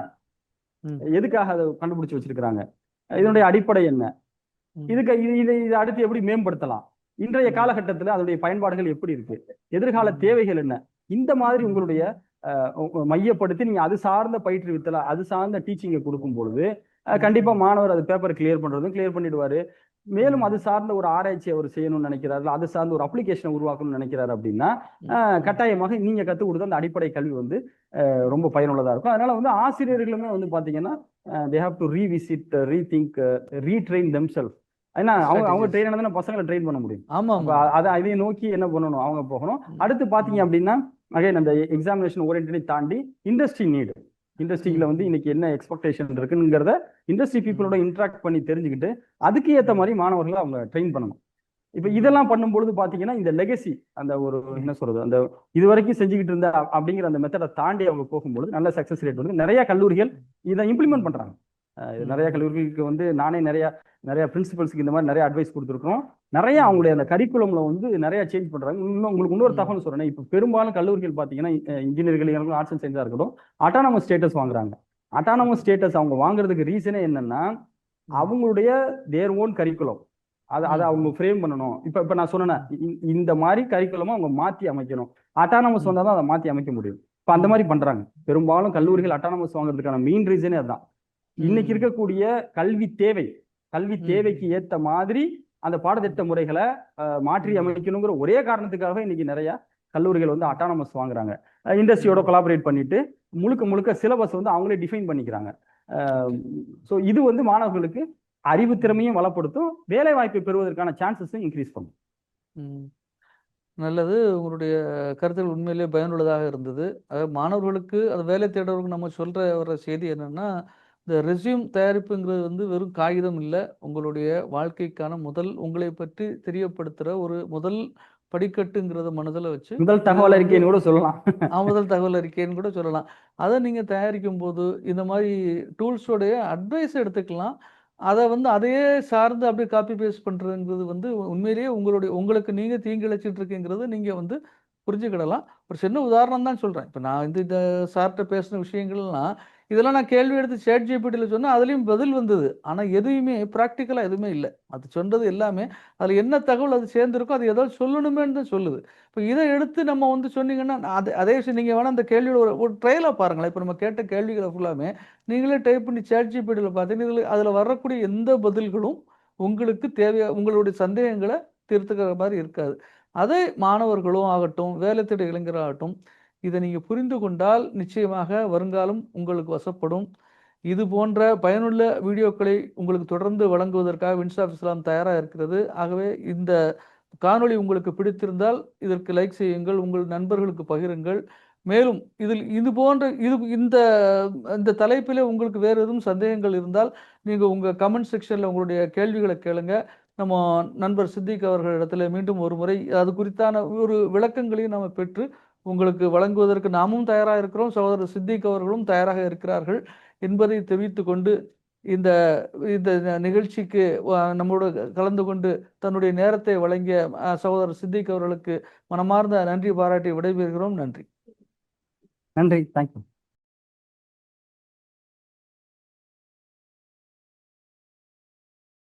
எதுக்காக அதை கண்டுபிடிச்சு வச்சிருக்காங்க, இதனுடைய அடிப்படை என்ன, இதை அடுத்து எப்படி மேம்படுத்தலாம், இன்றைய காலகட்டத்தில் அதனுடைய பயன்பாடுகள் எப்படி இருக்கு, எதிர்கால தேவைகள் என்ன, இந்த மாதிரி உங்களுடைய மையப்படுத்தி நீங்க அது சார்ந்த பயிற்றுவித்தல, அது சார்ந்த டீச்சிங்கை கொடுக்கும் பொழுது கண்டிப்பா மாணவர் அது பேப்பர் கிளியர் பண்ணிடுவாரு. மேலும் அது சார்ந்த ஒரு ஆராய்ச்சி அவர் செய்யணும்னு நினைக்கிறாரு, அது சார்ந்த ஒரு அப்ளிகேஷனை உருவாக்கணும்னு நினைக்கிறாரு அப்படின்னா கட்டாயமாக நீங்க கற்றுக் கொடுத்த அந்த அடிப்படை கல்வி வந்து ரொம்ப பயனுள்ளதா இருக்கும். அதனால வந்து ஆசிரியர்களுமே வந்து பாத்தீங்கன்னா they have to revisit, rethink, retrain themselves. ஏன்னா அவங்க ட்ரெயின் ஆனதுன்னா பசங்களை ட்ரெயின் பண்ண முடியும். அதை இதை நோக்கி என்ன பண்ணணும், அவங்க போகணும். அடுத்து பாத்தீங்க அப்படின்னா அகைன் அந்த எக்ஸாமினேஷன் ஓரியன்டை தாண்டி இண்டஸ்ட்ரி நீடு, இண்டஸ்ட்ரியில வந்து இன்னைக்கு என்ன எக்ஸ்பெக்டேஷன் இருக்குங்கிறத இண்டஸ்ட்ரி பீப்புளோட இன்ட்ராக்ட் பண்ணி தெரிஞ்சுக்கிட்டு அதுக்கு ஏற்ற மாதிரி மாணவர்களை அவங்க ட்ரெயின் பண்ணணும். இப்ப இதெல்லாம் பண்ணும்பொழுது பாத்தீங்கன்னா இந்த லெகசி, அந்த ஒரு என்ன சொல்றது, அந்த இது வரைக்கும் செஞ்சுக்கிட்டு இருந்த அப்படிங்கிற அந்த மெத்தடை தாண்டி அவங்க போகும்பொழுது நல்ல சக்சஸ் ரேட் வந்து நிறைய கல்லூரிகள் இதை இம்ப்ளிமெண்ட் பண்றாங்க. நிறைய கல்லூரிகளுக்கு வந்து நானே நிறைய பிரின்சிபல்ஸ்க்கு இந்த மாதிரி நிறைய அட்வைஸ் கொடுத்துருக்கோம். நிறைய அவங்களுடைய அந்த கரிக்குலம்ல வந்து நிறைய சேஞ்ச் பண்றாங்க. இன்னும் உங்களுக்கு இன்னொரு ம். தகவல் சொல்றேன். இப்ப பெரும்பாலும் கல்லூரிகள் பாத்தீங்கன்னா இன்ஜினியர்கள், ஆர்ட்ஸ் அண்ட் சயின்ஸா இருக்கட்டும், அட்டானமஸ் ஸ்டேட்டஸ் வாங்குறாங்க. அட்டானமஸ் ஸ்டேட்டஸ் அவங்க வாங்குறதுக்கு ரீசனே என்னன்னா, அவங்களுடைய தேர் ஓன் கரிக்குலம் அதை அவங்க ஃப்ரேம் பண்ணணும். இப்ப நான் சொன்னேன், இந்த மாதிரி கரிக்குலமா அவங்க மாத்தி அமைக்கணும். அட்டானமஸ் வந்தா தான் அதை மாத்தி அமைக்க முடியும். இப்ப அந்த மாதிரி பண்றாங்க. பெரும்பாலும் கல்லூரிகள் அட்டானமஸ் வாங்குறதுக்கான மெயின் ரீசனே அதுதான். இன்னைக்கு இருக்கக்கூடிய கல்வி தேவைக்கு ஏத்த மாதிரி அந்த பாடத்திட்ட முறைகளை மாற்றி அமைக்கணுங்கிற ஒரே காரணத்துக்காக இன்னைக்கு நிறைய கல்லூரிகள் வந்து அட்டானமஸ் வாங்குறாங்க. இண்டஸ்ட்ரியோட கொலாபரேட் பண்ணிட்டு முழுக்க சிலபஸ் வந்து அவங்களே டிஃபைன் பண்ணிக்கிறாங்க. ஸோ இது வந்து மாணவர்களுக்கு அறிவு திறமையும் வளப்படுத்தும், வேலை வாய்ப்பை பெறுவதற்கான சான்சஸும் இன்க்ரீஸ் பண்ணும். நல்லது. உங்களுடைய கருத்துக்கள் உண்மையிலேயே பயனுள்ளதாக இருந்தது. அதாவது மாணவர்களுக்கு அது வேலை தேடுறவருக்கு நம்ம சொல்ற ஒரு செய்தி என்னன்னா, இந்த ரெஸ்யூம் தயாரிப்புங்கிறது வந்து வெறும் காகிதம் இல்ல. உங்களுடைய வாழ்க்கைக்கான உங்களை பற்றி தெரியப்படுத்துற ஒரு முதல் படிக்கட்டுங்கிறத மனதில் வச்சு முதல் தகவல் அறிக்கைன்னு கூட சொல்லலாம். முதல் தகவல் அறிக்கைன்னு கூட சொல்லலாம். அதை நீங்க தயாரிக்கும் போது இந்த மாதிரி டூல்ஸோடைய அட்வைஸ் எடுத்துக்கலாம். அதை வந்து அதையே சார்ந்து அப்படியே காப்பி பேஸ்ட் பண்றதுங்கிறது வந்து உண்மையிலேயே உங்களுக்கு நீங்க தீங்கிழைச்சிட்டு இருக்கீங்கிறது நீங்க வந்து புரிஞ்சுக்கிடலாம். ஒரு சின்ன உதாரணம் தான் சொல்றேன். இப்போ நான் வந்து இந்த சார்கிட்ட பேசின விஷயங்கள்லாம் இதெல்லாம் நான் கேள்வி எடுத்து ChatGPTல சொன்னா அதுலயும் பதில் வந்தது. ஆனா எதுவுமே பிராக்டிக்கலா எதுவுமே இல்ல. அது சொன்னது எல்லாமே அதுல என்ன தகவல் அது சேர்ந்திருக்கோ அது ஏதோ சொல்லணுமேன்னு தான் சொல்லுது. இப்போ இதை எடுத்து நம்ம வந்து சொன்னீங்கன்னா அதே விஷயம் நீங்க வேணா அந்த கேள்வியோட ஒரு ட்ரையலா பாருங்களேன். இப்போ நம்ம கேட்ட கேள்விகளை ஃபுல்லாமே நீங்களே டைப் பண்ணி ChatGPTல பார்த்தீங்கன்னா அதுல வரக்கூடிய எந்த பதில்களும் உங்களுக்கு உங்களுடைய சந்தேகங்களை தீர்த்துக்கிற மாதிரி இருக்காது. அதே மாணவர்களும் ஆகட்டும், வேலை தேட இளைஞராகட்டும், இதை நீங்க புரிந்து கொண்டால் நிச்சயமாக வருங்காலம் உங்களுக்கு வசப்படும். இது போன்ற பயனுள்ள வீடியோக்களை உங்களுக்கு தொடர்ந்து வழங்குவதற்காக வின்ஸ் ஆஃப் இஸ்லாம் தயாராக இருக்கிறது. ஆகவே இந்த காணொளி உங்களுக்கு பிடித்திருந்தால் இதற்கு லைக் செய்யுங்கள், உங்கள் நண்பர்களுக்கு பகிருங்கள். மேலும் இது போன்ற இந்த இந்த தலைப்பிலே உங்களுக்கு வேறு எதுவும் சந்தேகங்கள் இருந்தால் நீங்க உங்க கமெண்ட் செக்ஷன்ல உங்களுடைய கேள்விகளை கேளுங்க. நம்ம நண்பர் சித்திக் அவர்களிடத்துல மீண்டும் ஒரு முறை அது குறித்தான ஒரு விளக்கங்களையும் நம்ம பெற்று உங்களுக்கு வழங்குவதற்கு நாமும் தயாராக இருக்கிறோம். சகோதரர் சித்திக் அவர்களும் தயாராக இருக்கிறார்கள் என்பதை தெரிவித்துக் கொண்டு இந்த இந்த நிகழ்ச்சிக்கு நம்மோடு கலந்து கொண்டு தன்னுடைய நேரத்தை வழங்கிய சகோதரர் சித்திக் அவர்களுக்கு மனமார்ந்த நன்றி பாராட்டி விடைபெறுகிறோம். நன்றி. நன்றி. தேங்க்யூ.